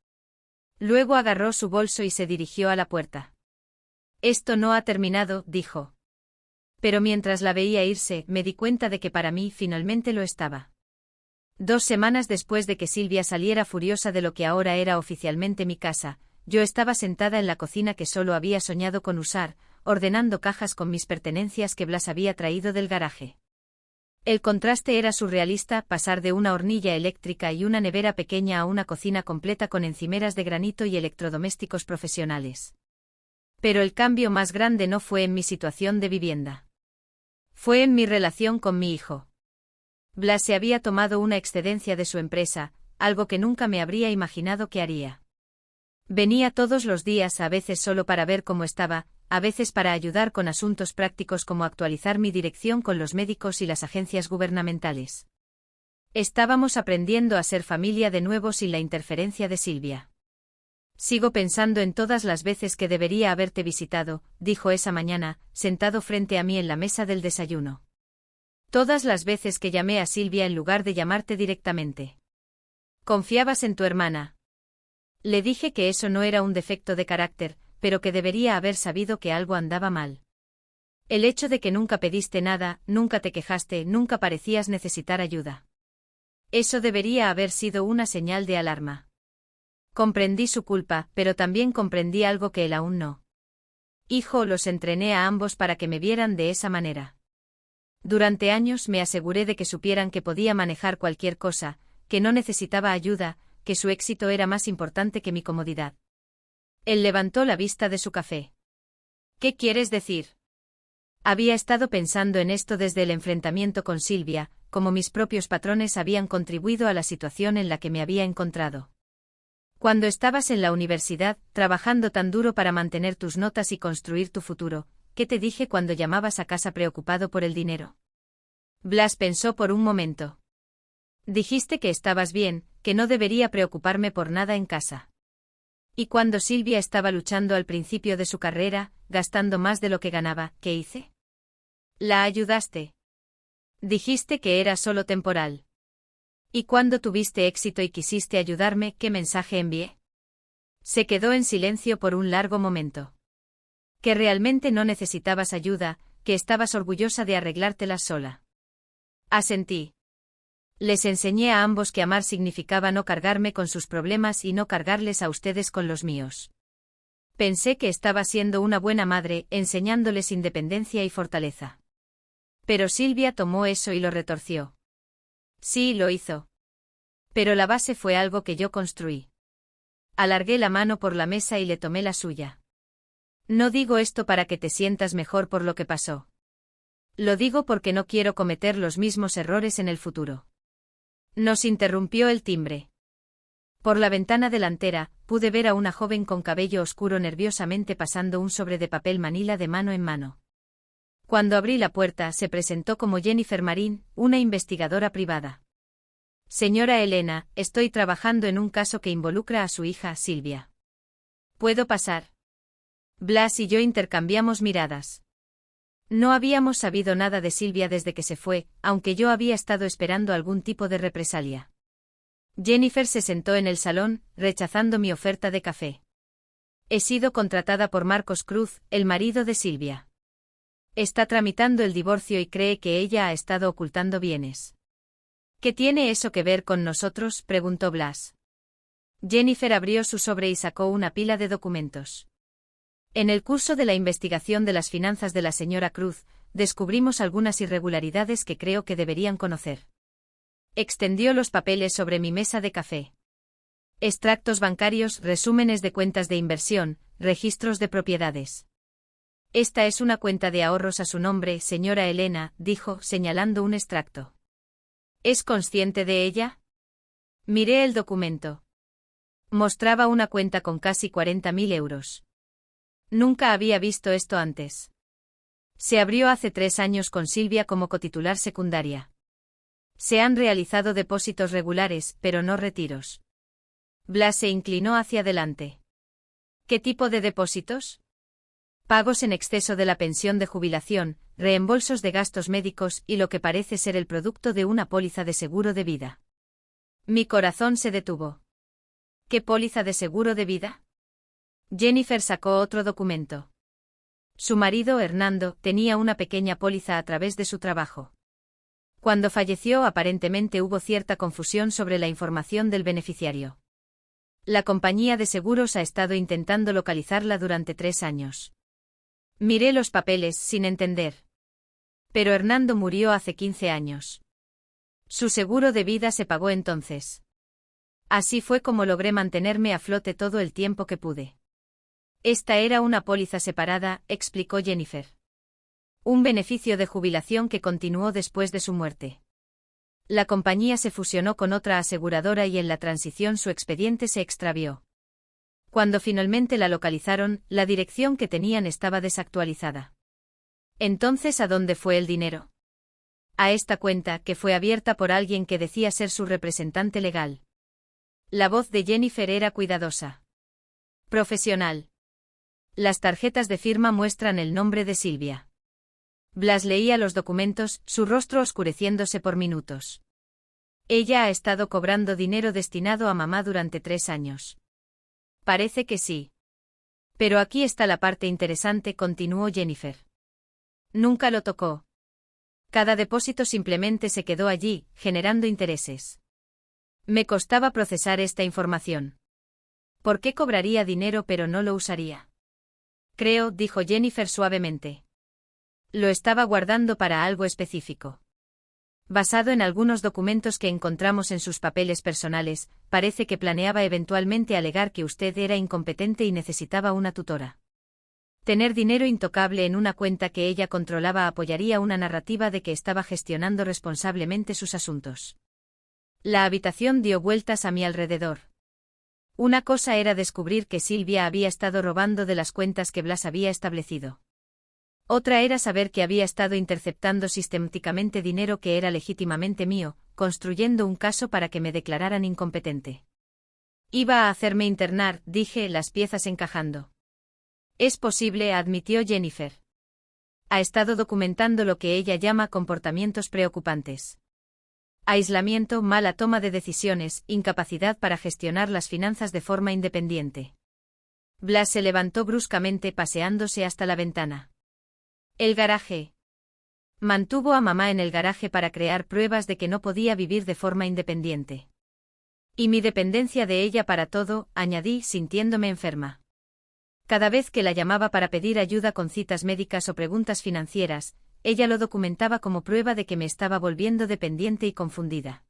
Luego agarró su bolso y se dirigió a la puerta. Esto no ha terminado, dijo. Pero mientras la veía irse, me di cuenta de que para mí finalmente lo estaba. 2 semanas después de que Silvia saliera furiosa de lo que ahora era oficialmente mi casa, yo estaba sentada en la cocina que solo había soñado con usar, ordenando cajas con mis pertenencias que Blas había traído del garaje. El contraste era surrealista, pasar de una hornilla eléctrica y una nevera pequeña a una cocina completa con encimeras de granito y electrodomésticos profesionales. Pero el cambio más grande no fue en mi situación de vivienda. Fue en mi relación con mi hijo. Blas se había tomado una excedencia de su empresa, algo que nunca me habría imaginado que haría. Venía todos los días, a veces solo para ver cómo estaba, a veces para ayudar con asuntos prácticos como actualizar mi dirección con los médicos y las agencias gubernamentales. Estábamos aprendiendo a ser familia de nuevo sin la interferencia de Silvia. Sigo pensando en todas las veces que debería haberte visitado, dijo esa mañana, sentado frente a mí en la mesa del desayuno. Todas las veces que llamé a Silvia en lugar de llamarte directamente. Confiabas en tu hermana. Le dije que eso no era un defecto de carácter, pero que debería haber sabido que algo andaba mal. El hecho de que nunca pediste nada, nunca te quejaste, nunca parecías necesitar ayuda. Eso debería haber sido una señal de alarma. Comprendí su culpa, pero también comprendí algo que él aún no. Hijo, los entrené a ambos para que me vieran de esa manera. Durante años me aseguré de que supieran que podía manejar cualquier cosa, que no necesitaba ayuda, que su éxito era más importante que mi comodidad. Él levantó la vista de su café. ¿Qué quieres decir? Había estado pensando en esto desde el enfrentamiento con Silvia, como mis propios patrones habían contribuido a la situación en la que me había encontrado. Cuando estabas en la universidad, trabajando tan duro para mantener tus notas y construir tu futuro, ¿qué te dije cuando llamabas a casa preocupado por el dinero? Blas pensó por un momento. Dijiste que estabas bien, que no debería preocuparme por nada en casa. Y cuando Silvia estaba luchando al principio de su carrera, gastando más de lo que ganaba, ¿qué hice? La ayudaste. Dijiste que era solo temporal. ¿Y cuando tuviste éxito y quisiste ayudarme, qué mensaje envié? Se quedó en silencio por un largo momento. Que realmente no necesitabas ayuda, que estabas orgullosa de arreglártelas sola. Asentí. Les enseñé a ambos que amar significaba no cargarme con sus problemas y no cargarles a ustedes con los míos. Pensé que estaba siendo una buena madre, enseñándoles independencia y fortaleza. Pero Silvia tomó eso y lo retorció. Sí, lo hizo. Pero la base fue algo que yo construí. Alargué la mano por la mesa y le tomé la suya. No digo esto para que te sientas mejor por lo que pasó. Lo digo porque no quiero cometer los mismos errores en el futuro. Nos interrumpió el timbre. Por la ventana delantera, pude ver a una joven con cabello oscuro nerviosamente pasando un sobre de papel manila de mano en mano. Cuando abrí la puerta, se presentó como Jennifer Marín, una investigadora privada. Señora Elena, estoy trabajando en un caso que involucra a su hija, Silvia. ¿Puedo pasar? Blas y yo intercambiamos miradas. No habíamos sabido nada de Silvia desde que se fue, aunque yo había estado esperando algún tipo de represalia. Jennifer se sentó en el salón, rechazando mi oferta de café. He sido contratada por Marcos Cruz, el marido de Silvia. Está tramitando el divorcio y cree que ella ha estado ocultando bienes. ¿Qué tiene eso que ver con nosotros?, preguntó Blas. Jennifer abrió su sobre y sacó una pila de documentos. En el curso de la investigación de las finanzas de la señora Cruz, descubrimos algunas irregularidades que creo que deberían conocer. Extendió los papeles sobre mi mesa de café. Extractos bancarios, resúmenes de cuentas de inversión, registros de propiedades. Esta es una cuenta de ahorros a su nombre, señora Elena, dijo, señalando un extracto. ¿Es consciente de ella? Miré el documento. Mostraba una cuenta con casi 40.000 euros. Nunca había visto esto antes. Se abrió hace 3 años con Silvia como cotitular secundaria. Se han realizado depósitos regulares, pero no retiros. Blas se inclinó hacia adelante. ¿Qué tipo de depósitos? Pagos en exceso de la pensión de jubilación, reembolsos de gastos médicos y lo que parece ser el producto de una póliza de seguro de vida. Mi corazón se detuvo. ¿Qué póliza de seguro de vida? Jennifer sacó otro documento. Su marido, Hernando, tenía una pequeña póliza a través de su trabajo. Cuando falleció, aparentemente hubo cierta confusión sobre la información del beneficiario. La compañía de seguros ha estado intentando localizarla durante 3 años. Miré los papeles sin entender. Pero Hernando murió hace 15 años. Su seguro de vida se pagó entonces. Así fue como logré mantenerme a flote todo el tiempo que pude. Esta era una póliza separada, explicó Jennifer. Un beneficio de jubilación que continuó después de su muerte. La compañía se fusionó con otra aseguradora y en la transición su expediente se extravió. Cuando finalmente la localizaron, la dirección que tenían estaba desactualizada. Entonces, ¿a dónde fue el dinero? A esta cuenta, que fue abierta por alguien que decía ser su representante legal. La voz de Jennifer era cuidadosa. Profesional. Las tarjetas de firma muestran el nombre de Silvia. Blas leía los documentos, su rostro oscureciéndose por minutos. Ella ha estado cobrando dinero destinado a mamá durante 3 años. Parece que sí. Pero aquí está la parte interesante, continuó Jennifer. Nunca lo tocó. Cada depósito simplemente se quedó allí, generando intereses. Me costaba procesar esta información. ¿Por qué cobraría dinero pero no lo usaría? Creo, dijo Jennifer suavemente. Lo estaba guardando para algo específico. Basado en algunos documentos que encontramos en sus papeles personales, parece que planeaba eventualmente alegar que usted era incompetente y necesitaba una tutora. Tener dinero intocable en una cuenta que ella controlaba apoyaría una narrativa de que estaba gestionando responsablemente sus asuntos. La habitación dio vueltas a mi alrededor. Una cosa era descubrir que Silvia había estado robando de las cuentas que Blas había establecido. Otra era saber que había estado interceptando sistemáticamente dinero que era legítimamente mío, construyendo un caso para que me declararan incompetente. Iba a hacerme internar, dije, las piezas encajando. Es posible, admitió Jennifer. Ha estado documentando lo que ella llama comportamientos preocupantes. Aislamiento, mala toma de decisiones, incapacidad para gestionar las finanzas de forma independiente. Blas se levantó bruscamente paseándose hasta la ventana. El garaje. Mantuvo a mamá en el garaje para crear pruebas de que no podía vivir de forma independiente. Y mi dependencia de ella para todo, añadí, sintiéndome enferma. Cada vez que la llamaba para pedir ayuda con citas médicas o preguntas financieras, ella lo documentaba como prueba de que me estaba volviendo dependiente y confundida.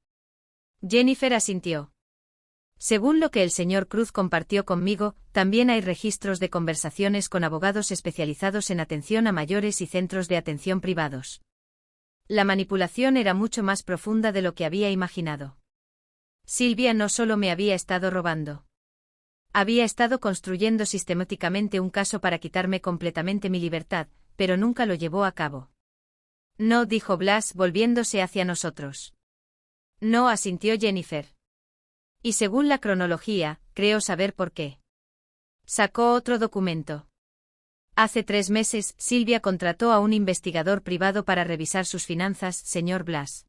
Jennifer asintió. Según lo que el señor Cruz compartió conmigo, también hay registros de conversaciones con abogados especializados en atención a mayores y centros de atención privados. La manipulación era mucho más profunda de lo que había imaginado. Silvia no solo me había estado robando. Había estado construyendo sistemáticamente un caso para quitarme completamente mi libertad, pero nunca lo llevó a cabo. No, dijo Blas, volviéndose hacia nosotros. No, asintió Jennifer. Y según la cronología, creo saber por qué. Sacó otro documento. Hace 3 meses, Silvia contrató a un investigador privado para revisar sus finanzas, señor Blas.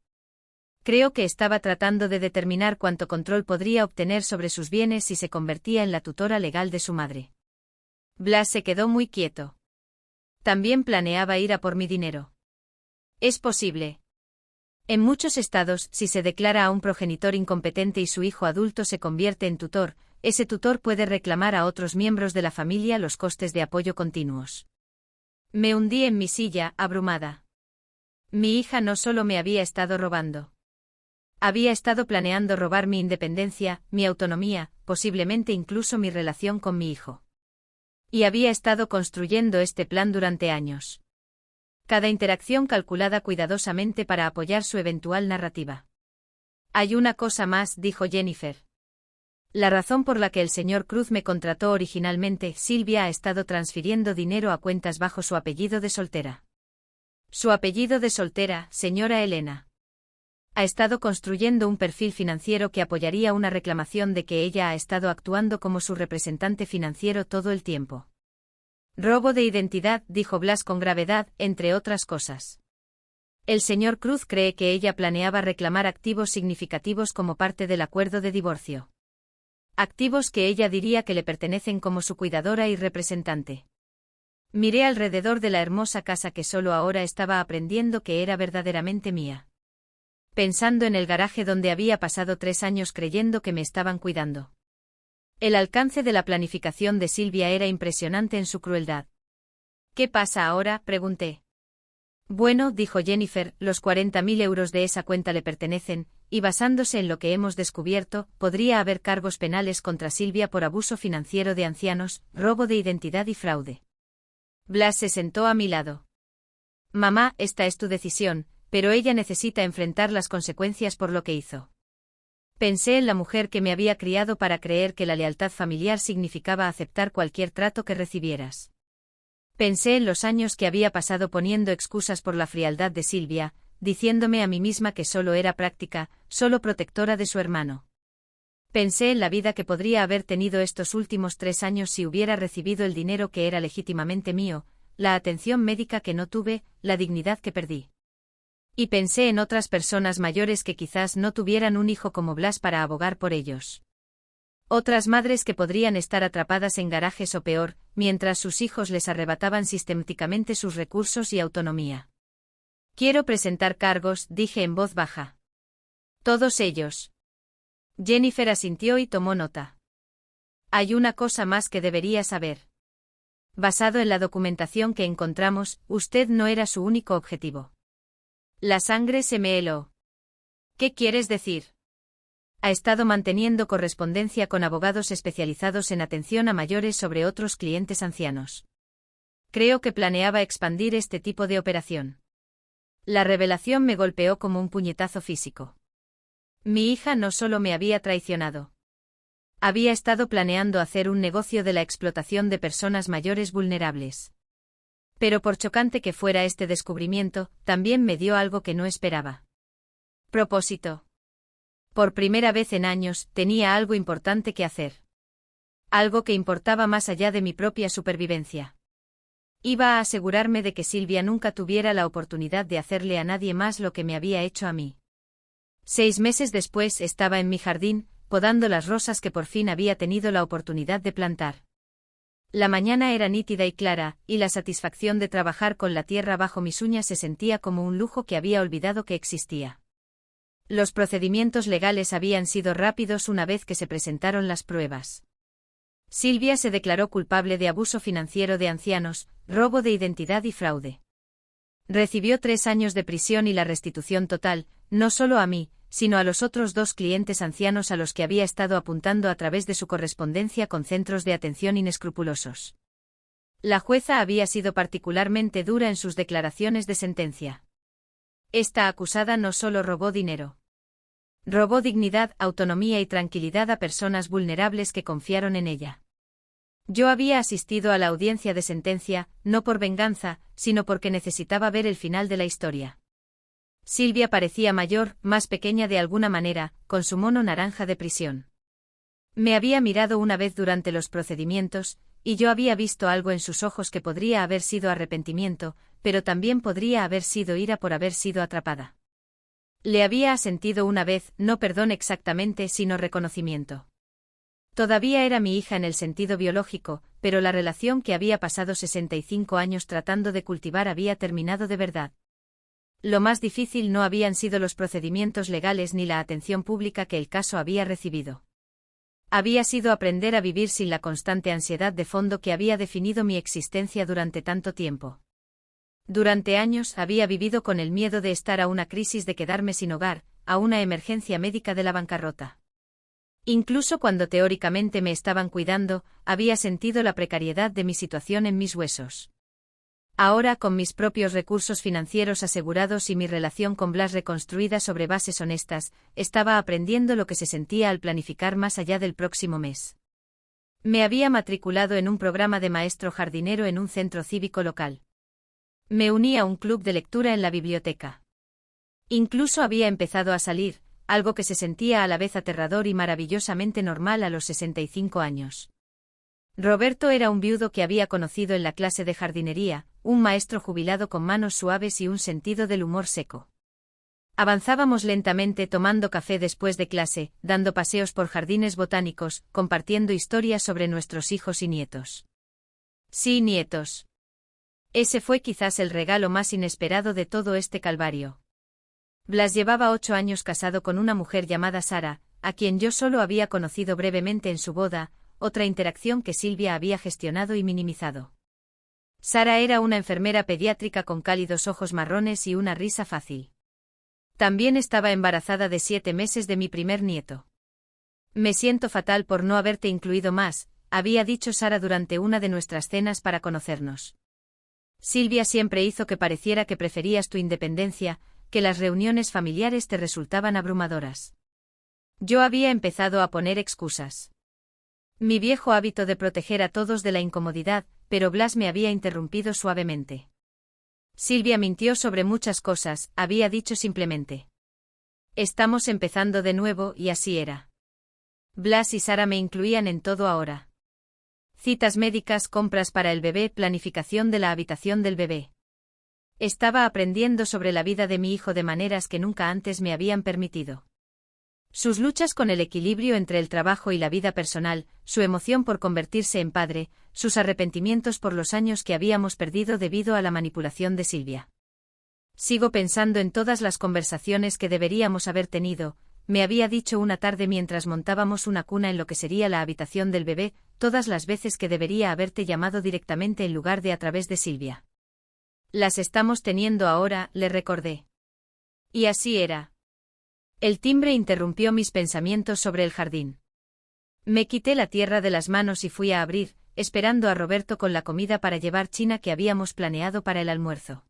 Creo que estaba tratando de determinar cuánto control podría obtener sobre sus bienes si se convertía en la tutora legal de su madre. Blas se quedó muy quieto. También planeaba ir a por mi dinero. Es posible. En muchos estados, si se declara a un progenitor incompetente y su hijo adulto se convierte en tutor, ese tutor puede reclamar a otros miembros de la familia los costes de apoyo continuos. Me hundí en mi silla, abrumada. Mi hija no solo me había estado robando. Había estado planeando robar mi independencia, mi autonomía, posiblemente incluso mi relación con mi hijo. Y había estado construyendo este plan durante años. Cada interacción calculada cuidadosamente para apoyar su eventual narrativa. Hay una cosa más, dijo Jennifer. La razón por la que el señor Cruz me contrató originalmente, Silvia ha estado transfiriendo dinero a cuentas bajo su apellido de soltera. Su apellido de soltera, señora Elena. Ha estado construyendo un perfil financiero que apoyaría una reclamación de que ella ha estado actuando como su representante financiero todo el tiempo. Robo de identidad, dijo Blas con gravedad, entre otras cosas. El señor Cruz cree que ella planeaba reclamar activos significativos como parte del acuerdo de divorcio. Activos que ella diría que le pertenecen como su cuidadora y representante. Miré alrededor de la hermosa casa que solo ahora estaba aprendiendo que era verdaderamente mía. Pensando en el garaje donde había pasado 3 años creyendo que me estaban cuidando. El alcance de la planificación de Silvia era impresionante en su crueldad. ¿Qué pasa ahora?, pregunté. Bueno, dijo Jennifer, los 40.000 euros de esa cuenta le pertenecen, y basándose en lo que hemos descubierto, podría haber cargos penales contra Silvia por abuso financiero de ancianos, robo de identidad y fraude. Blas se sentó a mi lado. Mamá, esta es tu decisión, pero ella necesita enfrentar las consecuencias por lo que hizo. Pensé en la mujer que me había criado para creer que la lealtad familiar significaba aceptar cualquier trato que recibieras. Pensé en los años que había pasado poniendo excusas por la frialdad de Silvia, diciéndome a mí misma que solo era práctica, solo protectora de su hermano. Pensé en la vida que podría haber tenido estos últimos 3 años si hubiera recibido el dinero que era legítimamente mío, la atención médica que no tuve, la dignidad que perdí. Y pensé en otras personas mayores que quizás no tuvieran un hijo como Blas para abogar por ellos. Otras madres que podrían estar atrapadas en garajes o peor, mientras sus hijos les arrebataban sistemáticamente sus recursos y autonomía. Quiero presentar cargos, dije en voz baja. Todos ellos. Jennifer asintió y tomó nota. Hay una cosa más que debería saber. Basado en la documentación que encontramos, usted no era su único objetivo. La sangre se me heló. ¿Qué quieres decir? Ha estado manteniendo correspondencia con abogados especializados en atención a mayores sobre otros clientes ancianos. Creo que planeaba expandir este tipo de operación. La revelación me golpeó como un puñetazo físico. Mi hija no solo me había traicionado. Había estado planeando hacer un negocio de la explotación de personas mayores vulnerables. Pero por chocante que fuera este descubrimiento, también me dio algo que no esperaba. Propósito. Por primera vez en años, tenía algo importante que hacer. Algo que importaba más allá de mi propia supervivencia. Iba a asegurarme de que Silvia nunca tuviera la oportunidad de hacerle a nadie más lo que me había hecho a mí. 6 meses después estaba en mi jardín, podando las rosas que por fin había tenido la oportunidad de plantar. La mañana era nítida y clara, y la satisfacción de trabajar con la tierra bajo mis uñas se sentía como un lujo que había olvidado que existía. Los procedimientos legales habían sido rápidos una vez que se presentaron las pruebas. Silvia se declaró culpable de abuso financiero de ancianos, robo de identidad y fraude. Recibió 3 años de prisión y la restitución total, no solo a mí, sino a los otros 2 clientes ancianos a los que había estado apuntando a través de su correspondencia con centros de atención inescrupulosos. La jueza había sido particularmente dura en sus declaraciones de sentencia. Esta acusada no solo robó dinero. Robó dignidad, autonomía y tranquilidad a personas vulnerables que confiaron en ella. Yo había asistido a la audiencia de sentencia, no por venganza, sino porque necesitaba ver el final de la historia. Silvia parecía mayor, más pequeña de alguna manera, con su mono naranja de prisión. Me había mirado una vez durante los procedimientos, y yo había visto algo en sus ojos que podría haber sido arrepentimiento, pero también podría haber sido ira por haber sido atrapada. Le había asentido una vez, no perdón exactamente, sino reconocimiento. Todavía era mi hija en el sentido biológico, pero la relación que había pasado 65 años tratando de cultivar había terminado de verdad. Lo más difícil no habían sido los procedimientos legales ni la atención pública que el caso había recibido. Había sido aprender a vivir sin la constante ansiedad de fondo que había definido mi existencia durante tanto tiempo. Durante años había vivido con el miedo de estar a una crisis de quedarme sin hogar, a una emergencia médica de la bancarrota. Incluso cuando teóricamente me estaban cuidando, había sentido la precariedad de mi situación en mis huesos. Ahora, con mis propios recursos financieros asegurados y mi relación con Blas reconstruida sobre bases honestas, estaba aprendiendo lo que se sentía al planificar más allá del próximo mes. Me había matriculado en un programa de maestro jardinero en un centro cívico local. Me uní a un club de lectura en la biblioteca. Incluso había empezado a salir, algo que se sentía a la vez aterrador y maravillosamente normal a los 65 años. Roberto era un viudo que había conocido en la clase de jardinería, un maestro jubilado con manos suaves y un sentido del humor seco. Avanzábamos lentamente tomando café después de clase, dando paseos por jardines botánicos, compartiendo historias sobre nuestros hijos y nietos. Sí, nietos. Ese fue quizás el regalo más inesperado de todo este calvario. Blas llevaba 8 años casado con una mujer llamada Sara, a quien yo solo había conocido brevemente en su boda, otra interacción que Silvia había gestionado y minimizado. Sara era una enfermera pediátrica con cálidos ojos marrones y una risa fácil. También estaba embarazada de 7 meses de mi primer nieto. Me siento fatal por no haberte incluido más, había dicho Sara durante una de nuestras cenas para conocernos. Silvia siempre hizo que pareciera que preferías tu independencia, que las reuniones familiares te resultaban abrumadoras. Yo había empezado a poner excusas. Mi viejo hábito de proteger a todos de la incomodidad, pero Blas me había interrumpido suavemente. Silvia mintió sobre muchas cosas, había dicho simplemente. Estamos empezando de nuevo y así era. Blas y Sara me incluían en todo ahora. Citas médicas, compras para el bebé, planificación de la habitación del bebé. Estaba aprendiendo sobre la vida de mi hijo de maneras que nunca antes me habían permitido. Sus luchas con el equilibrio entre el trabajo y la vida personal, su emoción por convertirse en padre, sus arrepentimientos por los años que habíamos perdido debido a la manipulación de Silvia. Sigo pensando en todas las conversaciones que deberíamos haber tenido, me había dicho una tarde mientras montábamos una cuna en lo que sería la habitación del bebé, todas las veces que debería haberte llamado directamente en lugar de a través de Silvia. Las estamos teniendo ahora, le recordé. Y así era. El timbre interrumpió mis pensamientos sobre el jardín. Me quité la tierra de las manos y fui a abrir, esperando a Roberto con la comida para llevar china que habíamos planeado para el almuerzo.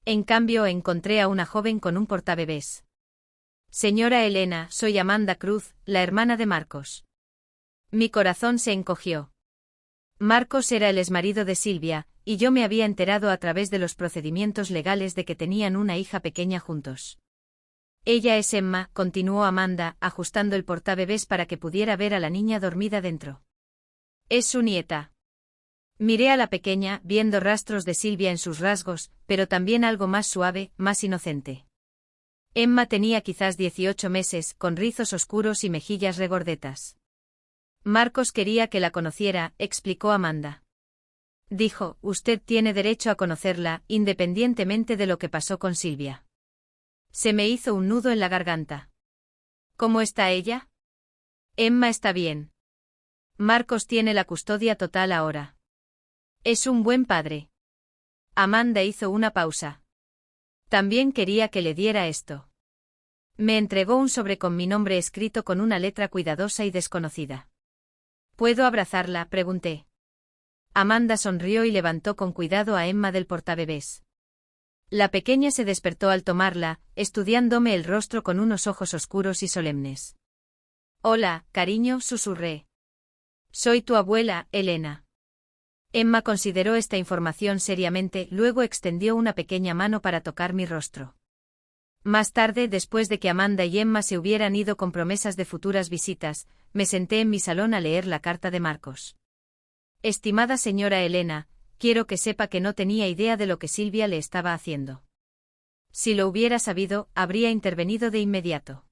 En cambio encontré a una joven con un portabebés. Señora Elena, soy Amanda Cruz, la hermana de Marcos. Mi corazón se encogió. Marcos era el exmarido de Silvia, y yo me había enterado a través de los procedimientos legales de que tenían una hija pequeña juntos. Ella es Emma, continuó Amanda, ajustando el portabebés para que pudiera ver a la niña dormida dentro. Es su nieta. Miré a la pequeña, viendo rastros de Silvia en sus rasgos, pero también algo más suave, más inocente. Emma tenía quizás 18 meses, con rizos oscuros y mejillas regordetas. Marcos quería que la conociera, explicó Amanda. Dijo, usted tiene derecho a conocerla, independientemente de lo que pasó con Silvia. Se me hizo un nudo en la garganta. ¿Cómo está ella? Emma está bien. Marcos tiene la custodia total ahora. Es un buen padre. Amanda hizo una pausa. También quería que le diera esto. Me entregó un sobre con mi nombre escrito con una letra cuidadosa y desconocida. ¿Puedo abrazarla?, pregunté. Amanda sonrió y levantó con cuidado a Emma del portabebés. La pequeña se despertó al tomarla, estudiándome el rostro con unos ojos oscuros y solemnes. Hola, cariño, susurré. Soy tu abuela, Elena. Emma consideró esta información seriamente, luego extendió una pequeña mano para tocar mi rostro. Más tarde, después de que Amanda y Emma se hubieran ido con promesas de futuras visitas, me senté en mi salón a leer la carta de Marcos. Estimada señora Elena, quiero que sepa que no tenía idea de lo que Silvia le estaba haciendo. Si lo hubiera sabido, habría intervenido de inmediato.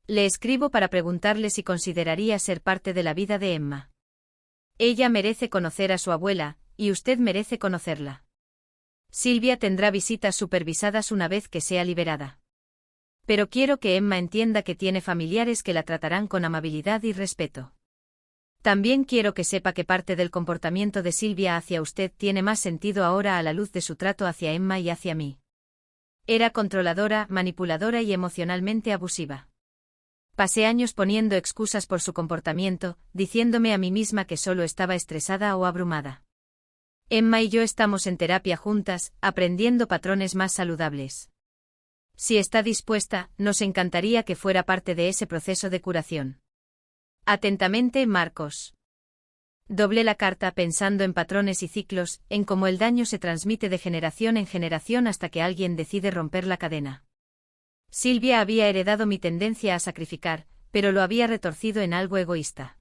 Le escribo para preguntarle si consideraría ser parte de la vida de Emma. Ella merece conocer a su abuela, y usted merece conocerla. Silvia tendrá visitas supervisadas una vez que sea liberada. Pero quiero que Emma entienda que tiene familiares que la tratarán con amabilidad y respeto. También quiero que sepa que parte del comportamiento de Silvia hacia usted tiene más sentido ahora a la luz de su trato hacia Emma y hacia mí. Era controladora, manipuladora y emocionalmente abusiva. Pasé años poniendo excusas por su comportamiento, diciéndome a mí misma que solo estaba estresada o abrumada. Emma y yo estamos en terapia juntas, aprendiendo patrones más saludables. Si está dispuesta, nos encantaría que fuera parte de ese proceso de curación. Atentamente, Marcos. Doblé la carta pensando en patrones y ciclos, en cómo el daño se transmite de generación en generación hasta que alguien decide romper la cadena. Silvia había heredado mi tendencia a sacrificar, pero lo había retorcido en algo egoísta.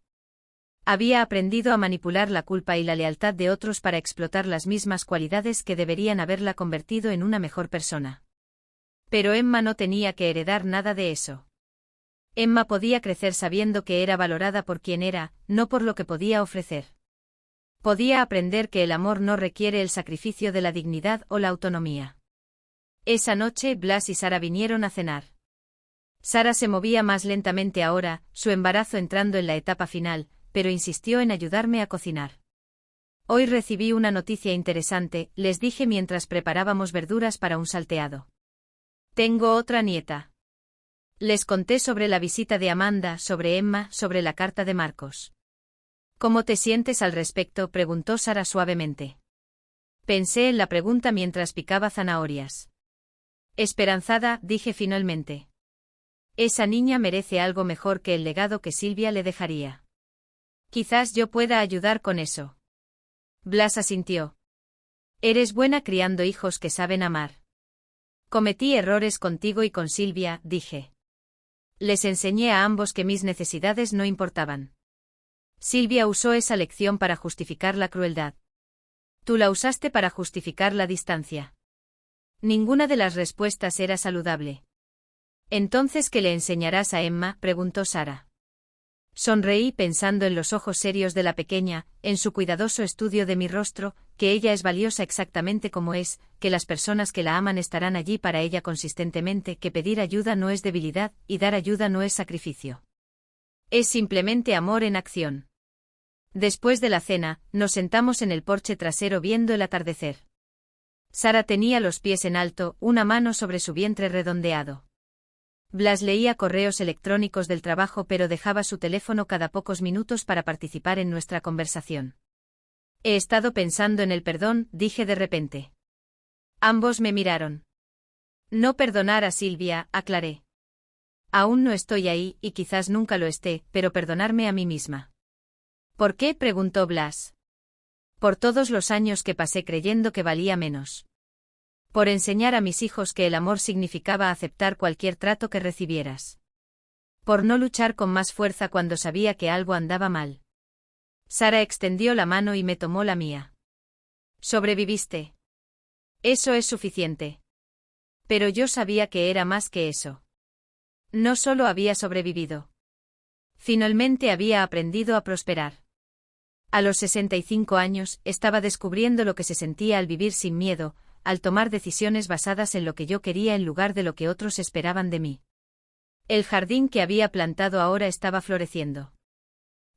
Había aprendido a manipular la culpa y la lealtad de otros para explotar las mismas cualidades que deberían haberla convertido en una mejor persona. Pero Emma no tenía que heredar nada de eso. Emma podía crecer sabiendo que era valorada por quien era, no por lo que podía ofrecer. Podía aprender que el amor no requiere el sacrificio de la dignidad o la autonomía. Esa noche Blas y Sara vinieron a cenar. Sara se movía más lentamente ahora, su embarazo entrando en la etapa final, pero insistió en ayudarme a cocinar. Hoy recibí una noticia interesante, les dije mientras preparábamos verduras para un salteado. Tengo otra nieta. Les conté sobre la visita de Amanda, sobre Emma, sobre la carta de Marcos. ¿Cómo te sientes al respecto?, preguntó Sara suavemente. Pensé en la pregunta mientras picaba zanahorias. Esperanzada, dije finalmente. Esa niña merece algo mejor que el legado que Silvia le dejaría. Quizás yo pueda ayudar con eso. Blas asintió. Eres buena criando hijos que saben amar. Cometí errores contigo y con Silvia, dije. Les enseñé a ambos que mis necesidades no importaban. Silvia usó esa lección para justificar la crueldad. Tú la usaste para justificar la distancia. Ninguna de las respuestas era saludable. Entonces, ¿qué le enseñarás a Emma?, preguntó Sara. Sonreí pensando en los ojos serios de la pequeña, en su cuidadoso estudio de mi rostro, que ella es valiosa exactamente como es, que las personas que la aman estarán allí para ella consistentemente, que pedir ayuda no es debilidad, y dar ayuda no es sacrificio. Es simplemente amor en acción. Después de la cena, nos sentamos en el porche trasero viendo el atardecer. Sara tenía los pies en alto, una mano sobre su vientre redondeado. Blas leía correos electrónicos del trabajo pero dejaba su teléfono cada pocos minutos para participar en nuestra conversación. He estado pensando en el perdón, dije de repente. Ambos me miraron. No perdonar a Silvia, aclaré. Aún no estoy ahí, y quizás nunca lo esté, pero perdonarme a mí misma. ¿Por qué?, preguntó Blas. Por todos los años que pasé creyendo que valía menos. Por enseñar a mis hijos que el amor significaba aceptar cualquier trato que recibieras. Por no luchar con más fuerza cuando sabía que algo andaba mal. Sara extendió la mano y me tomó la mía. Sobreviviste. Eso es suficiente. Pero yo sabía que era más que eso. No solo había sobrevivido. Finalmente había aprendido a prosperar. A los 65 años, estaba descubriendo lo que se sentía al vivir sin miedo, al tomar decisiones basadas en lo que yo quería en lugar de lo que otros esperaban de mí. El jardín que había plantado ahora estaba floreciendo.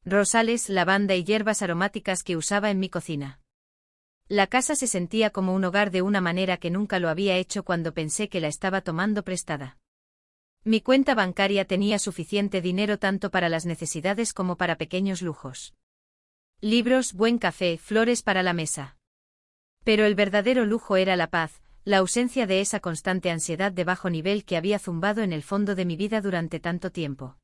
Rosales, lavanda y hierbas aromáticas que usaba en mi cocina. La casa se sentía como un hogar de una manera que nunca lo había hecho cuando pensé que la estaba tomando prestada. Mi cuenta bancaria tenía suficiente dinero tanto para las necesidades como para pequeños lujos. Libros, buen café, flores para la mesa. Pero el verdadero lujo era la paz, la ausencia de esa constante ansiedad de bajo nivel que había zumbado en el fondo de mi vida durante tanto tiempo.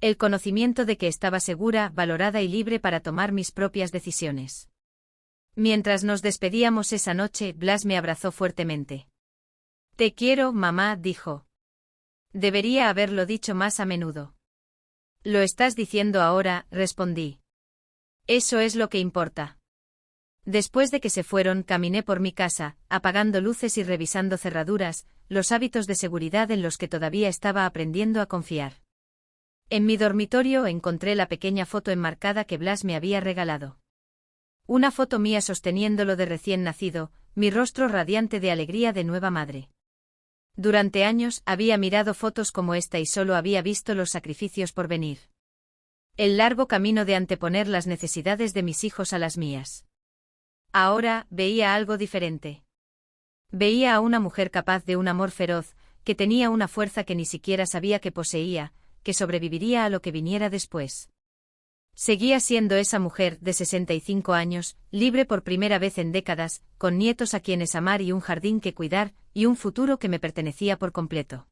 El conocimiento de que estaba segura, valorada y libre para tomar mis propias decisiones. Mientras nos despedíamos esa noche, Blas me abrazó fuertemente. Te quiero, mamá, dijo. Debería haberlo dicho más a menudo. Lo estás diciendo ahora, respondí. Eso es lo que importa. Después de que se fueron, caminé por mi casa, apagando luces y revisando cerraduras, los hábitos de seguridad en los que todavía estaba aprendiendo a confiar. En mi dormitorio encontré la pequeña foto enmarcada que Blas me había regalado. Una foto mía sosteniéndolo de recién nacido, mi rostro radiante de alegría de nueva madre. Durante años había mirado fotos como esta y solo había visto los sacrificios por venir. El largo camino de anteponer las necesidades de mis hijos a las mías. Ahora, veía algo diferente. Veía a una mujer capaz de un amor feroz, que tenía una fuerza que ni siquiera sabía que poseía, que sobreviviría a lo que viniera después. Seguía siendo esa mujer de 65 años, libre por primera vez en décadas, con nietos a quienes amar y un jardín que cuidar, y un futuro que me pertenecía por completo.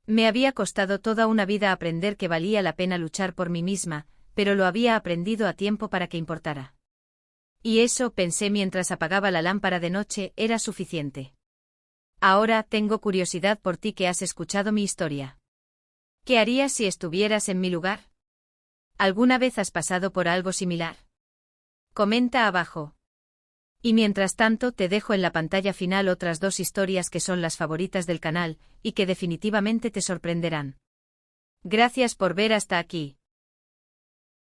Me había costado toda una vida aprender que valía la pena luchar por mí misma, pero lo había aprendido a tiempo para que importara. Y eso, pensé mientras apagaba la lámpara de noche, era suficiente. Ahora tengo curiosidad por ti que has escuchado mi historia. ¿Qué harías si estuvieras en mi lugar? ¿Alguna vez has pasado por algo similar? Comenta abajo. Y mientras tanto te dejo en la pantalla final otras 2 historias que son las favoritas del canal, y que definitivamente te sorprenderán. Gracias por ver hasta aquí.